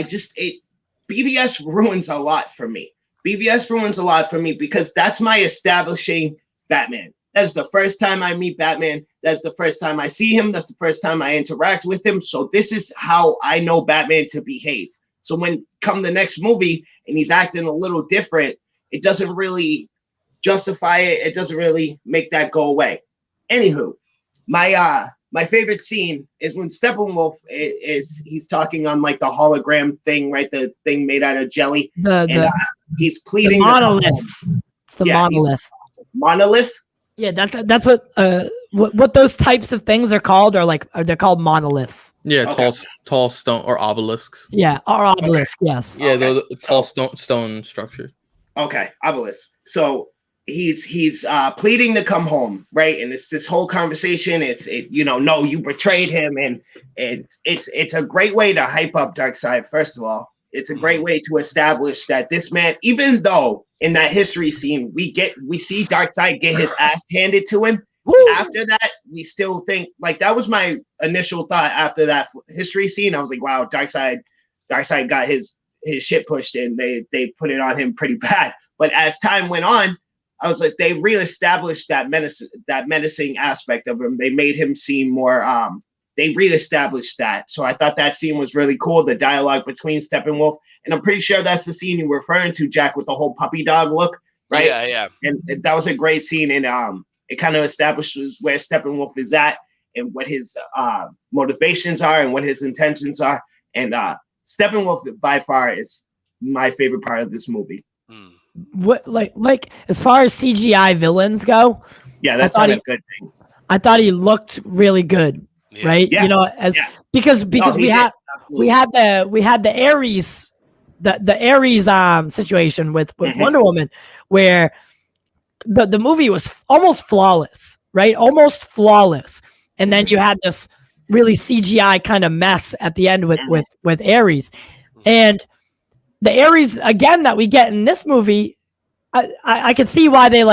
BVS ruins a lot for me. BVS ruins a lot for me because that's my establishing Batman. That's the first time I meet Batman. That's the first time I see him. That's the first time I interact with him. So this is how I know Batman to behave. So when come the next movie and he's acting a little different, it doesn't really justify it. It doesn't really make that go away. Anywho, my favorite scene is when Steppenwolf he's talking on like the hologram thing, right? The thing made out of jelly. He's pleading. The monolith. It's the monolith. Monolith. Yeah, that's what those types of things are called. They're called monoliths. Yeah, okay. tall stone or obelisks. Yeah, or obelisk. Okay. Yes. Yeah, those tall stone structure. Okay, obelisk. So he's pleading to come home, right? And it's this whole conversation. No, you betrayed him, and it's a great way to hype up Darkseid. First of all, it's a great way to establish that this man, even though in that history scene we see Darkseid get his ass handed to him. Woo! After that, we still think like that was my initial thought after that history scene. I was like, wow, Darkseid got his shit pushed and they put it on him pretty bad. But as time went on, I was like, they reestablished that menacing aspect of him. They made him seem more they reestablished that. So I thought that scene was really cool. The dialogue between Steppenwolf, and I'm pretty sure that's the scene you're referring to, Jack, with the whole puppy dog look, right? Yeah. And that was a great scene, and it kind of establishes where Steppenwolf is at and what his motivations are and what his intentions are. And Steppenwolf by far is my favorite part of this movie. What like as far as CGI villains go? Yeah, that's not a good thing. I thought he looked really good, right? Yeah. You know, because we had the Ares the Ares situation with Wonder Woman, where the movie was almost flawless, right? Almost flawless, and then you had this really CGI kind of mess at the end with Ares, and the Ares again that we get in this movie. I could see why they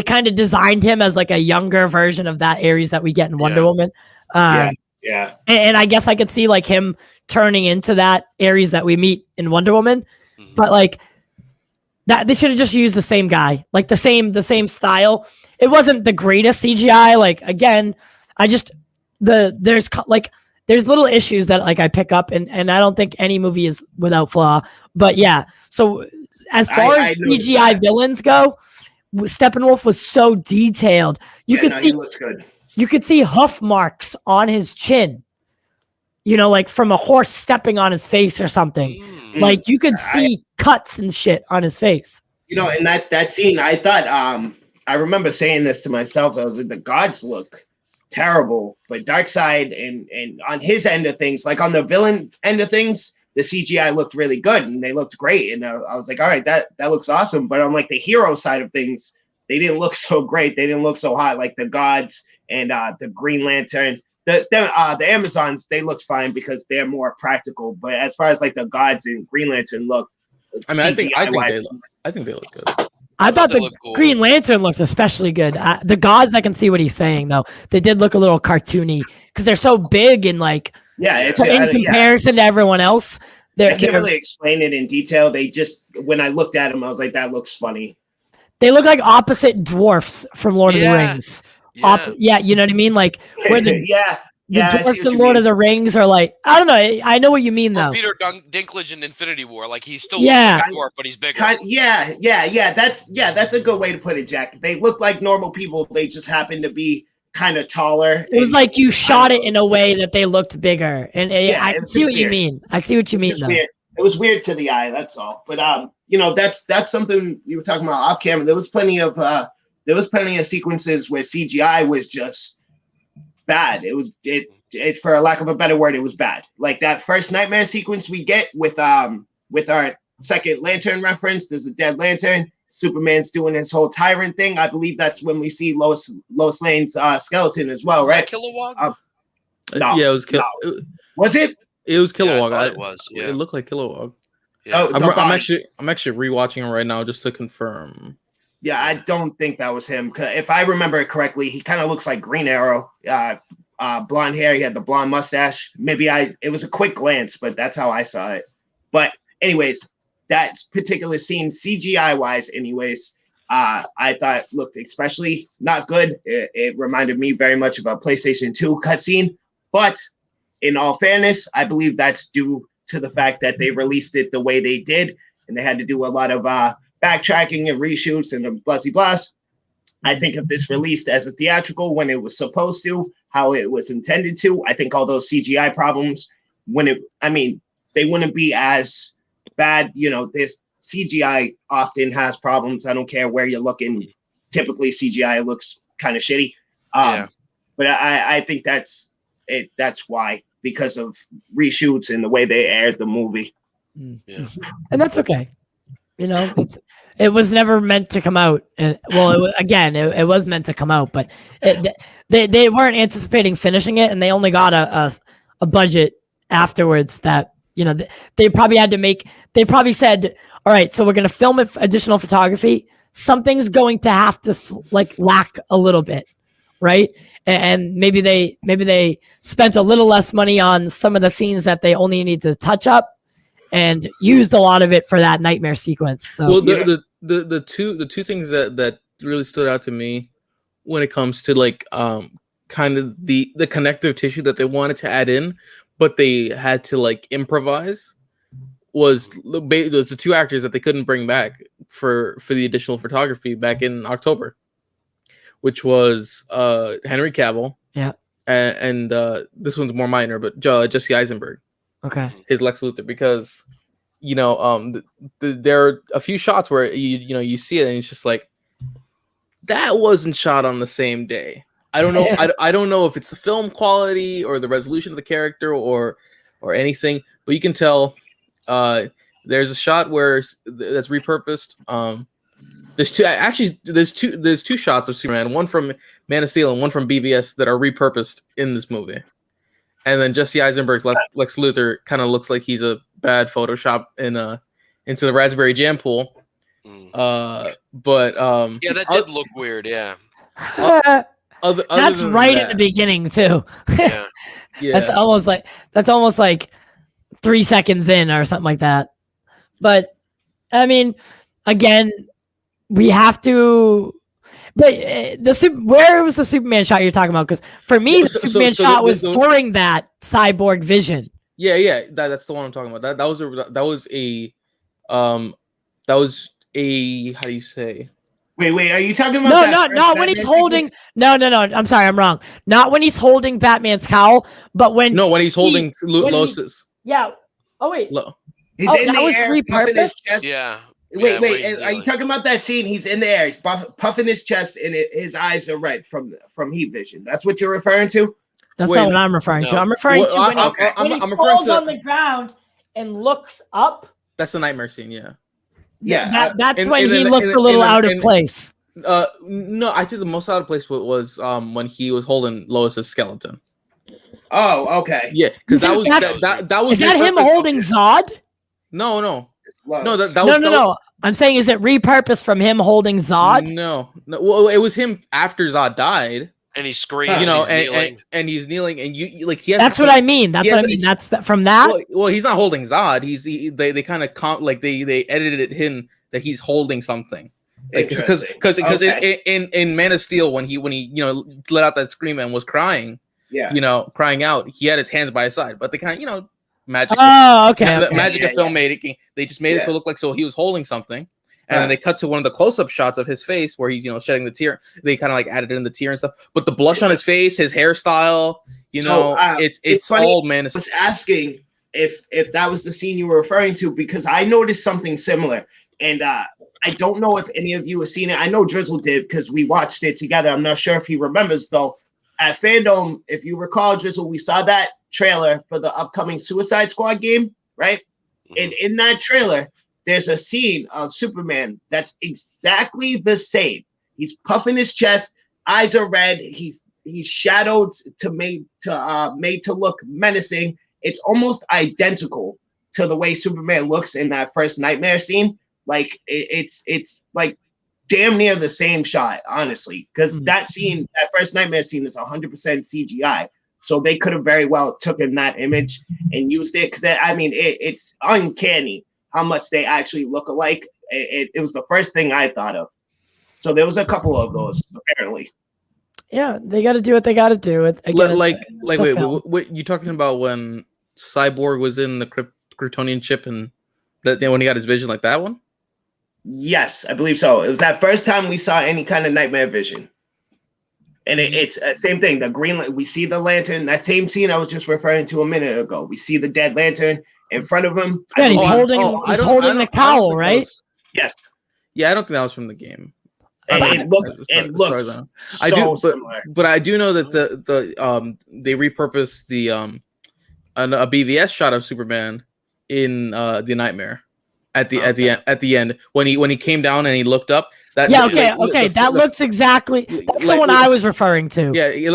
kind of designed him as like a younger version of that Ares that we get in Wonder Woman. Yeah. And I guess I could see like him turning into that Ares that we meet in Wonder Woman. But like that, they should have just used the same guy, like the same style. It wasn't the greatest CGI. Like again, there's little issues that like I pick up, and I don't think any movie is without flaw. But yeah, so as far as CGI villains go, Steppenwolf was so detailed. You could see hoof marks on his chin. You know, like from a horse stepping on his face or something. Like you could see cuts and shit on his face. You know, and that scene, I thought, I remember saying this to myself. I was like, the gods look terrible, but Darkseid and on his end of things, like on the villain end of things, the CGI looked really good and they looked great. And I was like, all right, that looks awesome. But on like the hero side of things, they didn't look so great. They didn't look so hot, like the gods and the Green Lantern. The Amazons, they looked fine because they're more practical. But as far as like the gods and Green Lantern look, I mean, I think they look good. I thought the Green Lantern looked especially good. The gods, I can see what he's saying though. They did look a little cartoony because they're so big and like in comparison to everyone else. I can't really explain it in detail. They just, when I looked at them, I was like, that looks funny. They look like opposite dwarfs from Lord of the Rings. Yeah, you know what I mean? Like where the dwarfs in Lord of the Rings are like, I don't know. I know what you mean though. Peter Dinklage in Infinity War, like he's still looks like a dwarf, but he's bigger. That's a good way to put it, Jack. They look like normal people. They just happen to be kind of taller. It was like you shot it in a way that they looked bigger, and I see what you mean. I see what you mean though. Weird. It was weird to the eye. That's all. But you know, that's something you were talking about off camera. There was plenty of sequences where CGI was just bad. It for a lack of a better word, it was bad. Like that first nightmare sequence we get with our second lantern reference. There's a dead lantern. Superman's doing his whole tyrant thing. I believe that's when we see Lois Lane's skeleton as well, right? Kilowog? No, yeah, it was Was it? It was Kilowog. Yeah, it was. Yeah. It looked like Kilowog. Yeah. I'm actually rewatching it right now just to confirm. Yeah, I don't think that was him. If I remember it correctly, he kind of looks like Green Arrow. Blonde hair. He had the blonde mustache. It was a quick glance, but that's how I saw it. But anyways, that particular scene, CGI wise, anyways, I thought looked especially not good. It reminded me very much of a PlayStation 2 cutscene. But in all fairness, I believe that's due to the fact that they released it the way they did, and they had to do a lot of backtracking and reshoots and blah. I think if this released as a theatrical when it was supposed to, how it was intended to, I think all those CGI problems they wouldn't be as bad. You know, this CGI often has problems. I don't care where you're looking. Typically CGI looks kind of shitty. But I think that's it. That's why, because of reshoots and the way they aired the movie. Yeah. And that's okay. You know, it was never meant to come out. And well, it was meant to come out, but they weren't anticipating finishing it, and they only got a budget afterwards that, you know, they probably had to make. They probably said, all right, so we're going to film additional photography. Something's going to have to lack a little bit, right? And maybe they spent a little less money on some of the scenes that they only need to touch up, and used a lot of it for that nightmare sequence. So well, the two things that really stood out to me when it comes to kind of the connective tissue that they wanted to add in, but they had to like improvise was the two actors that they couldn't bring back for the additional photography back in October, which was Henry Cavill. Yeah. And this one's more minor, but Jesse Eisenberg. Okay. His Lex Luthor, because there are a few shots where you see it and it's just like, that wasn't shot on the same day. I don't know. I don't know if it's the film quality or the resolution of the character or anything, but you can tell. There's a shot where that's repurposed. There's two shots of Superman, one from Man of Steel and one from BVS, that are repurposed in this movie. And then Jesse Eisenberg's Lex Luthor kind of looks like he's a bad Photoshop into the Raspberry Jam pool. But yeah, that did look weird. Yeah. That's right at the beginning too. Yeah. That's almost like 3 seconds in or something like that. But I mean, again, we have to. But where was the Superman shot you're talking about? Because for me, the Superman shot was during that cyborg vision. Yeah, that's the one I'm talking about. That was a how do you say? Wait, are you talking about not when he's holding no, I'm sorry, I'm wrong. Not when he's holding Batman's cowl, but when he's holding Lois's. Yeah. Oh wait. He's in the air, puffing his repurposed? chest. Yeah. Wait, are you talking about that scene? He's in the air, puffing his chest, and his eyes are red from heat vision. That's what you're referring to? That's not what I'm referring to. I'm referring to when he falls on the ground and looks up. That's the nightmare scene, yeah. Yeah, that's when he looked a little out of place. No, I think the most out of place was when he was holding Lois's skeleton. Oh, okay. Yeah, because that was. Is that him holding Zod? No. No. I'm saying, is it repurposed from him holding Zod? No. Well, it was him after Zod died, and he screams. And he's kneeling, and you like he has. That's what I mean. That's from that. Well, he's not holding Zod. They kind of they edited it him that he's holding something. Because in Man of Steel when he let out that scream and was crying, crying out, he had his hands by his side, but they kind of magic. Oh, okay. Magic of filmmaking. They just made it to look like he was holding something, and then they cut to one of the close-up shots of his face where he's shedding the tear. They kind of like added in the tear and stuff, but the blush on his face, his hairstyle, it's funny. all Man. I was asking if that was the scene you were referring to because I noticed something similar, and I don't know if any of you have seen it. I know Drizzle did because we watched it together. I'm not sure if he remembers though. At Fandom, if you recall, Drizzle, we saw that trailer for the upcoming Suicide Squad game, right? And in that trailer, there's a scene of Superman that's exactly the same. He's puffing his chest, eyes are red. He's shadowed made to look menacing. It's almost identical to the way Superman looks in that first Nightmare scene. Like it's like damn near the same shot, honestly, because that first Nightmare scene is 100% CGI. So they could have very well taken that image and used it because it's uncanny how much they actually look alike. It was the first thing I thought of. So there was a couple of those apparently. Yeah, they got to do what they got to do. Again, wait, you talking about when Cyborg was in the Kryptonian chip and that when he got his vision like that one? Yes, I believe so. It was that first time we saw any kind of nightmare vision. And it's same thing. The green, we see the lantern. That same scene I was just referring to a minute ago. We see the dead lantern in front of him. Yeah, he's holding the cowl, right? Yes. Yeah, I don't think that was from the game. It looks similar. But I do know that they repurposed the a BVS shot of Superman in the Nightmare at the end when he came down and he looked up. That looks exactly. That's the one I was referring to. Yeah, it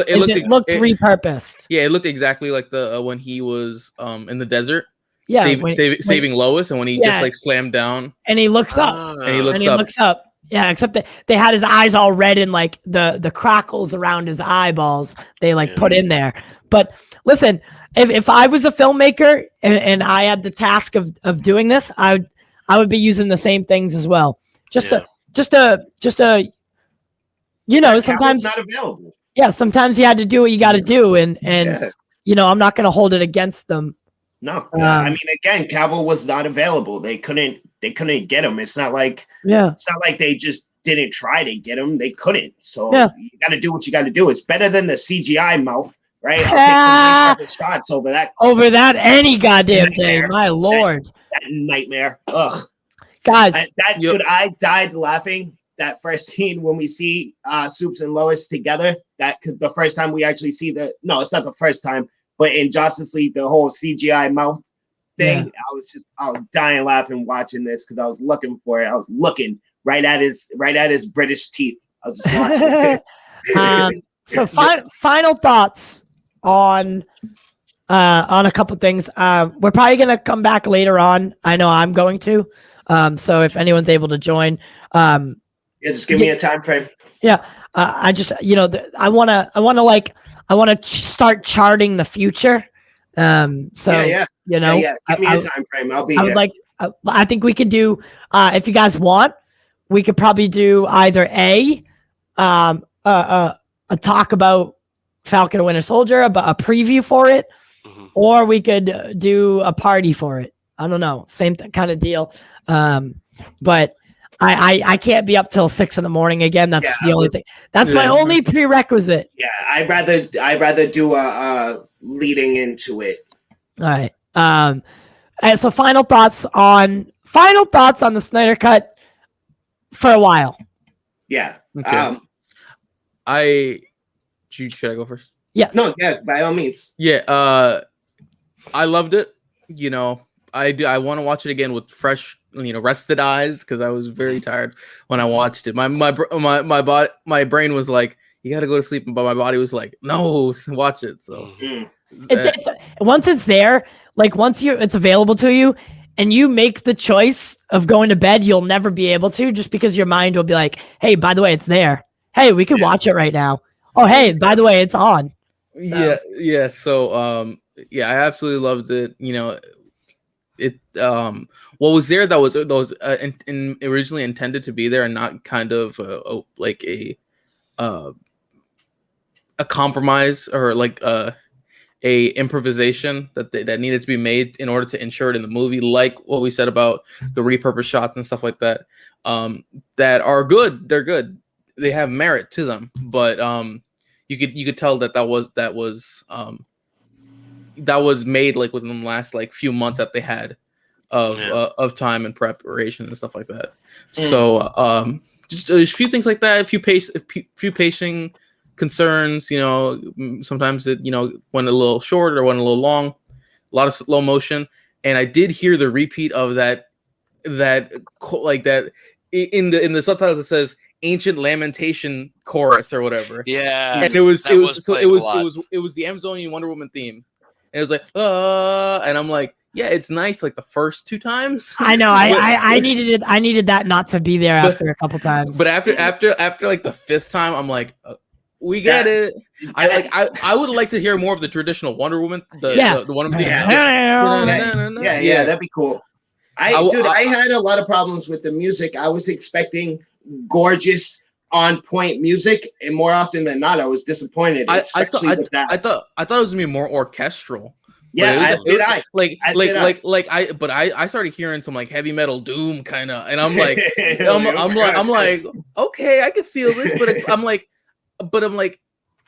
looked repurposed. Yeah, it looked exactly like the when he was in the desert. Yeah, saving Lois, and when he just like slammed down and he looks up and he looks up. Yeah, except that they had his eyes all red and like the crackles around his eyeballs they put in there. But listen, if I was a filmmaker and I had the task of doing this, I would be using the same things as well. Sometimes not available. Yeah, sometimes you had to do what you got to do, and Yeah. you know, I'm not going to hold it against them. No, I mean, again, Cavill was not available. They couldn't get him. It's not like they just didn't try to get him. They couldn't. So you got to do what you got to do. It's better than the CGI mouth, right? I'll take some shots over that. Over that any goddamn day, my lord. That nightmare. Ugh, guys, dude, I died laughing. That first scene when we see Supes and Lois together. The first time we actually see it's not the first time. But in Justice League, the whole CGI mouth thing, I was dying laughing watching this because I was looking for it. I was looking right at his British teeth. I was just watching it. So final thoughts on a couple things. We're probably gonna come back later on. I know I'm going to. So if anyone's able to join, just give me a time frame. Yeah. I just, I want to start charting the future. Give me a time frame. I'll be here. I think we could do, if you guys want, we could probably do either a talk about Falcon and Winter Soldier, about a preview for it, or we could do a party for it. I don't know. Same kind of deal. But I can't be up till 6 a.m. again. That's the only thing. That's my only prerequisite. Yeah, I'd rather do a leading into it. All right. And so final thoughts on the Snyder Cut for a while. Yeah. Okay. Should I go first? Yes. No. Yeah. By all means. Yeah. I loved it. I want to watch it again with fresh, rested eyes because I was very tired when I watched it. My brain was like, you got to go to sleep, but my body was like, no, watch it. So it's once it's there, like it's available to you, and you make the choice of going to bed, you'll never be able to, just because your mind will be like, hey, by the way, it's there. Hey, we can watch it right now. Oh, hey, by the way, it's on. So. Yeah. So I absolutely loved it. It what was there that was originally intended to be there and not kind of a compromise or like a improvisation that needed to be made in order to ensure it in the movie, like what we said about the repurposed shots and stuff like that, that are good. They're good. They have merit to them, but you could tell that was made like within the last like few months that they had of time and preparation and stuff like that. So just a few things like that, a few pacing concerns. Sometimes it went a little short or went a little long, a lot of slow motion. And I did hear the repeat of that in the subtitles. It says ancient lamentation chorus or whatever. Yeah, and it was the Amazonian Wonder Woman theme. And it was like, and I'm like, yeah, it's nice. Like the first 2 times. I know. I needed it. I needed that not to be there after a couple times. But after like the 5th time, I'm like, we get it. I would like to hear more of the traditional Wonder Woman. The Wonder Woman. Yeah, that'd be cool. I had a lot of problems with the music. I was expecting gorgeous, on point music, and more often than not, I was disappointed. I thought it was gonna be more orchestral. Yeah, I started hearing some like heavy metal doom kind of, and I'm like, I'm like, okay, I can feel this, but I'm like,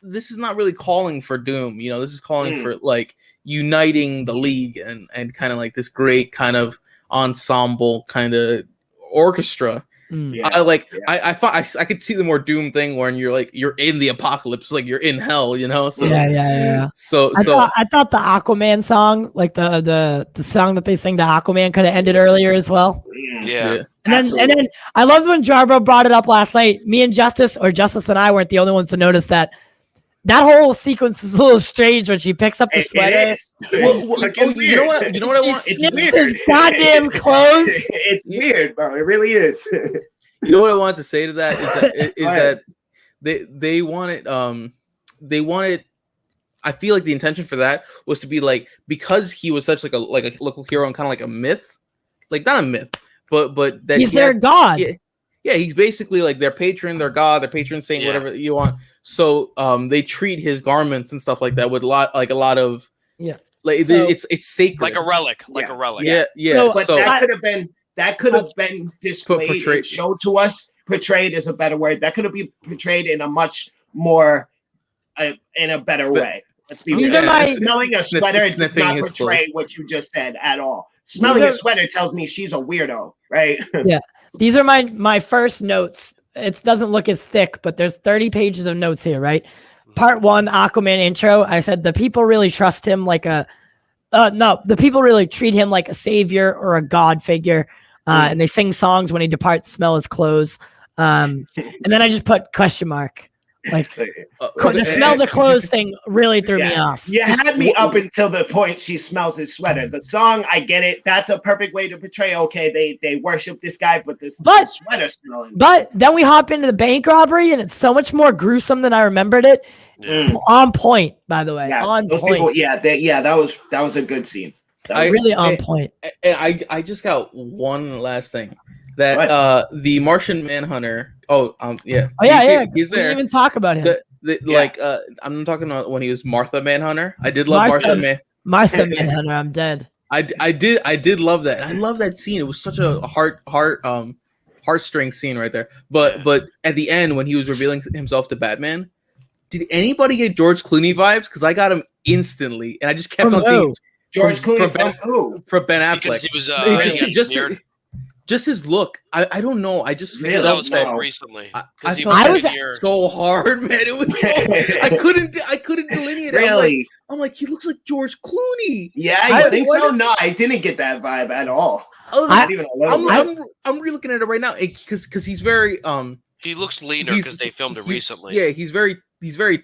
this is not really calling for doom. This is calling for like uniting the league and kind of like this great kind of ensemble kind of orchestra. I could see the more doom thing when you're in the apocalypse, like you're in hell, So yeah. So I thought the Aquaman song, like the song that they sing to Aquaman, could have ended earlier as well. Yeah. And then I loved when Jarbo brought it up last night. Me and Justice and I weren't the only ones to notice that whole sequence is a little strange when she picks up the sweater. You know what I want? It's weird. His goddamn clothes. It's weird, bro. It really is. You know what I wanted to say to that is that they wanted I feel like the intention for that was to be like, because he was such like a local hero and kind of like a myth, like not a myth, but that he's their god. Yeah, he's basically like their patron, their god, their patron saint, Yeah. whatever you want. So they treat his garments and stuff like that with a lot of Yeah. like So- it's sacred. Like a relic. Yeah. So- But So that could have been displayed portrayed- and showed to us. Portrayed is a better word. That could have been portrayed in a much more in a better way. Let's be These real. are my- Smelling a sweater does sniffing not his portray clothes. what you just said at all. Smelling are- a sweater tells me she's a weirdo, right? These are my first notes. It doesn't look as thick, but there's 30 pages of notes here, right? Part 1, Aquaman intro. I said the people really trust him like a the people really treat him like a savior or a god figure. And they sing songs when he departs, smell his clothes. And then I just put question mark. Like the smell the clothes thing really threw me off. You had me up until the point she smells his sweater. The song, I get it. That's a perfect way to portray. Okay, they worship this guy, but the sweater smelling. But then we hop into the bank robbery, and it's so much more gruesome than I remembered it. Yeah. On point, by the way. Yeah, On those point. people, that was a good scene. Really on point. And I just got one last thing that the Martian Manhunter. He's He's there. We didn't even talk about him. Like I'm talking about when he was Martha Manhunter. I did love Martha Manhunter. I'm dead. I did love that. I love that scene. It was such a heartstring scene right there. But at the end when he was revealing himself to Batman, did anybody get George Clooney vibes? Because I got him instantly, and I just kept on seeing George Clooney from Ben Affleck. Because he was just his look. I don't know. I just Really? that was No. recently. I Because he felt was it here. so hard, man. It was so I couldn't delineate it. Really? I'm like, he looks like George Clooney. Yeah, you think so? No, I didn't get that vibe at all. Not even a little bit. I'm re-looking at it right now because he's very He looks leaner because they filmed it recently. Yeah, he's very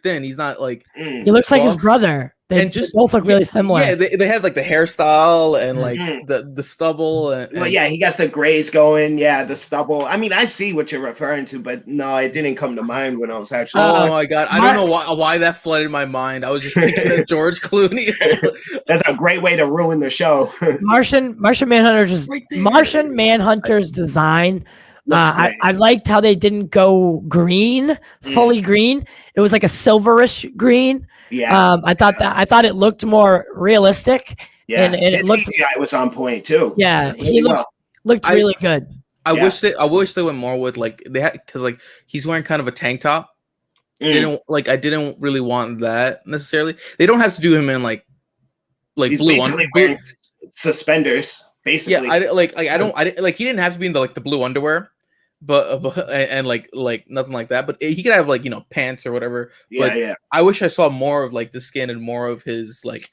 thin. He's not like He looks like his brother. They both look really similar. Yeah, they have like the hairstyle and like the stubble and Well, yeah, he got the grays going. Yeah, the stubble. I mean, I see what you're referring to, but no, it didn't come to mind when I was actually. Oh my god, I don't know why that flooded my mind. I was just thinking of George Clooney. That's a great way to ruin the show. Martian Manhunter Martian Manhunter's design. I liked how they didn't go green, fully green. It was like a silverish green. Yeah. I thought it looked more realistic. Yeah, and it looked. CGI was on point too. Yeah, he looked really good. I wish they went more with like they had because like he's wearing kind of a tank top. I didn't really want that necessarily. They don't have to do him in like He's blue wearing suspenders. Basically, yeah. I didn't he didn't have to be in the blue underwear, but like nothing like that. But he could have like pants or whatever. Yeah. I wish I saw more of like the skin and more of his like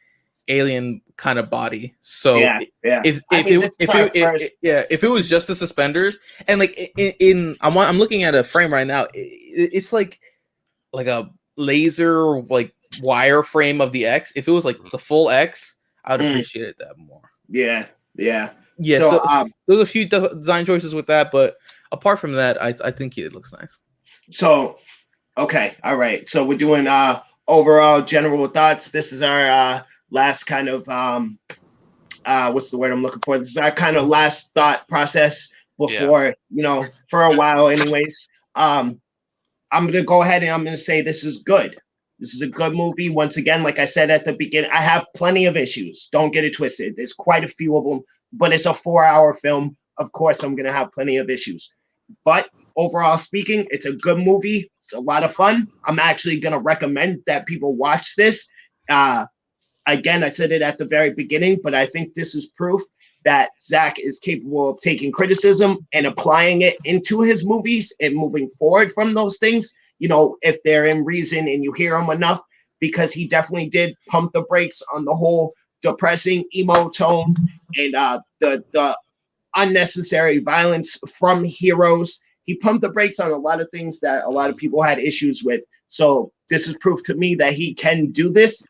alien kind of body. So if it was just the suspenders and like I'm looking at a frame right now, it's like a laser like wire frame of the X. If it was like the full X, I would appreciate that more. Yeah. So there's a few design choices with that, but apart from that, I think it looks nice. So, okay, all right. So we're doing overall general thoughts. This is our last kind of what's the word I'm looking for? This is our kind of last thought process before for a while, anyways. I'm gonna go ahead and I'm gonna say this is good. This is a good movie. Once again, like I said at the beginning, I have plenty of issues. Don't get it twisted. There's quite a few of them, but it's a 4-hour film. Of course, I'm going to have plenty of issues. But overall speaking, it's a good movie. It's a lot of fun. I'm actually going to recommend that people watch this. Again, I said it at the very beginning, but I think this is proof that Zack is capable of taking criticism and applying it into his movies and moving forward from those things. If they're in reason and you hear him enough, because he definitely did pump the brakes on the whole depressing emo tone and the unnecessary violence from heroes. He pumped the brakes on a lot of things that a lot of people had issues with. So this is proof to me that he can do this.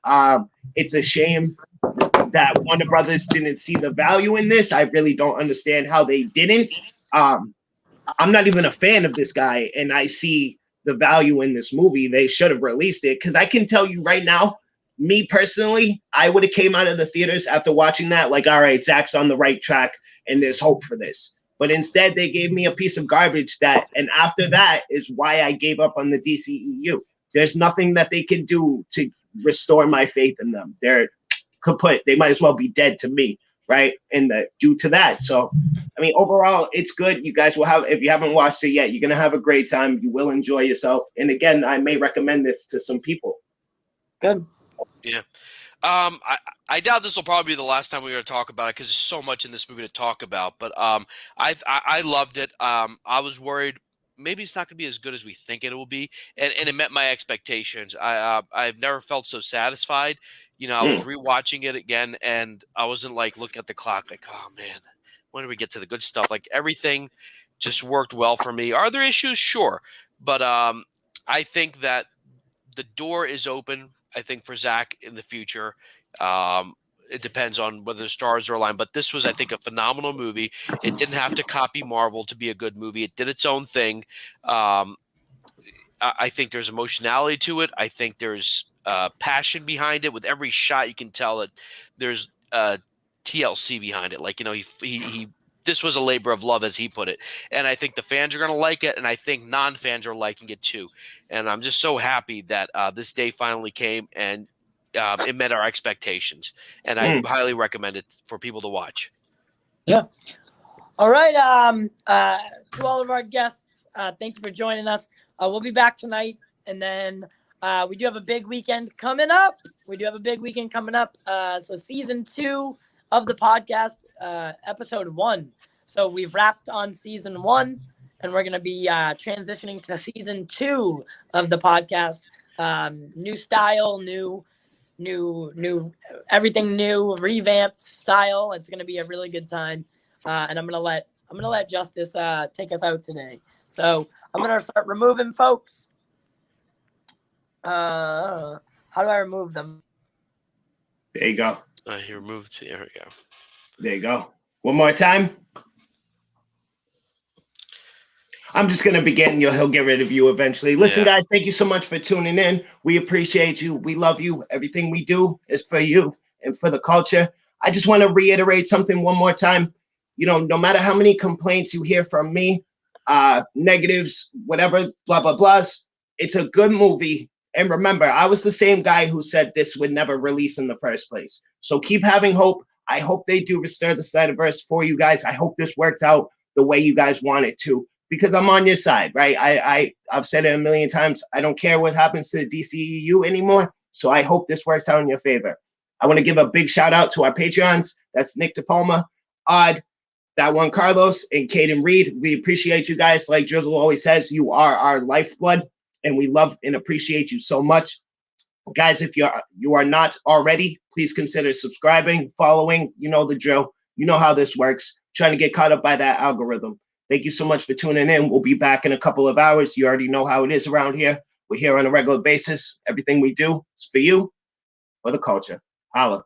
It's a shame that Warner Brothers didn't see the value in this. I really don't understand how they didn't. I'm not even a fan of this guy, and I see the value in this movie. They should have released it, because I can tell you right now, me personally, I would have came out of the theaters after watching that like, all right, Zack's on the right track and there's hope for this. But instead, they gave me a piece of garbage and after that is why I gave up on the DCEU. There's nothing that they can do to restore my faith in them. They might as well be dead to me, right? Due to that. So, I mean, overall, it's good. You guys will if you haven't watched it yet, you're going to have a great time. You will enjoy yourself. And again, I may recommend this to some people. Good. Yeah. I doubt this will probably be the last time we're going to talk about it because there's so much in this movie to talk about. But I loved it. I was worried maybe it's not going to be as good as we think it will be, and it met my expectations. I've never felt so satisfied. I was rewatching it again, and I wasn't like looking at the clock like, oh man, when do we get to the good stuff? Like everything just worked well for me. Are there issues? Sure, but I think that the door is open. I think for Zack in the future. It depends on whether the stars are aligned, but this was, I think, a phenomenal movie. It didn't have to copy Marvel to be a good movie. It did its own thing. I think there's emotionality to it. I think there's passion behind it. With every shot, you can tell that there's TLC behind it. Like, he this was a labor of love, as he put it. And I think the fans are going to like it, and I think non-fans are liking it too. And I'm just so happy that this day finally came, and it met our expectations, and I highly recommend it for people to watch. Yeah. All right. To all of our guests, thank you for joining us. We'll be back tonight, and then we do have a big weekend coming up. So season 2 of the podcast, episode 1. So we've wrapped on season 1, and we're going to be transitioning to season 2 of the podcast. New style, new everything new, revamped style. It's gonna be a really good time, and I'm gonna let Justice take us out today. So I'm gonna start removing folks. How do I remove them? There you go. He removed. There we go. There you go. One more time. I'm just going to begin. He'll get rid of you eventually. Listen, guys, thank you so much for tuning in. We appreciate you. We love you. Everything we do is for you and for the culture. I just want to reiterate something one more time. No matter how many complaints you hear from me, negatives, whatever, blah, blah, blahs, it's a good movie. And remember, I was the same guy who said this would never release in the first place. So keep having hope. I hope they do restore the Snyderverse for you guys. I hope this works out the way you guys want it to. Because I'm on your side, right? I've said it a million times. I don't care what happens to the DCEU anymore. So I hope this works out in your favor. I want to give a big shout out to our Patreons. That's Nick DePalma, Odd, that one Carlos, and Caden Reed. We appreciate you guys. Like Drizzle always says, you are our lifeblood, and we love and appreciate you so much. Guys, if you are not already, please consider subscribing, following. You know the drill. You know how this works. Trying to get caught up by that algorithm. Thank you so much for tuning in. We'll be back in a couple of hours. You already know how it is around here. We're here on a regular basis. Everything we do is for you, for the culture. Holla.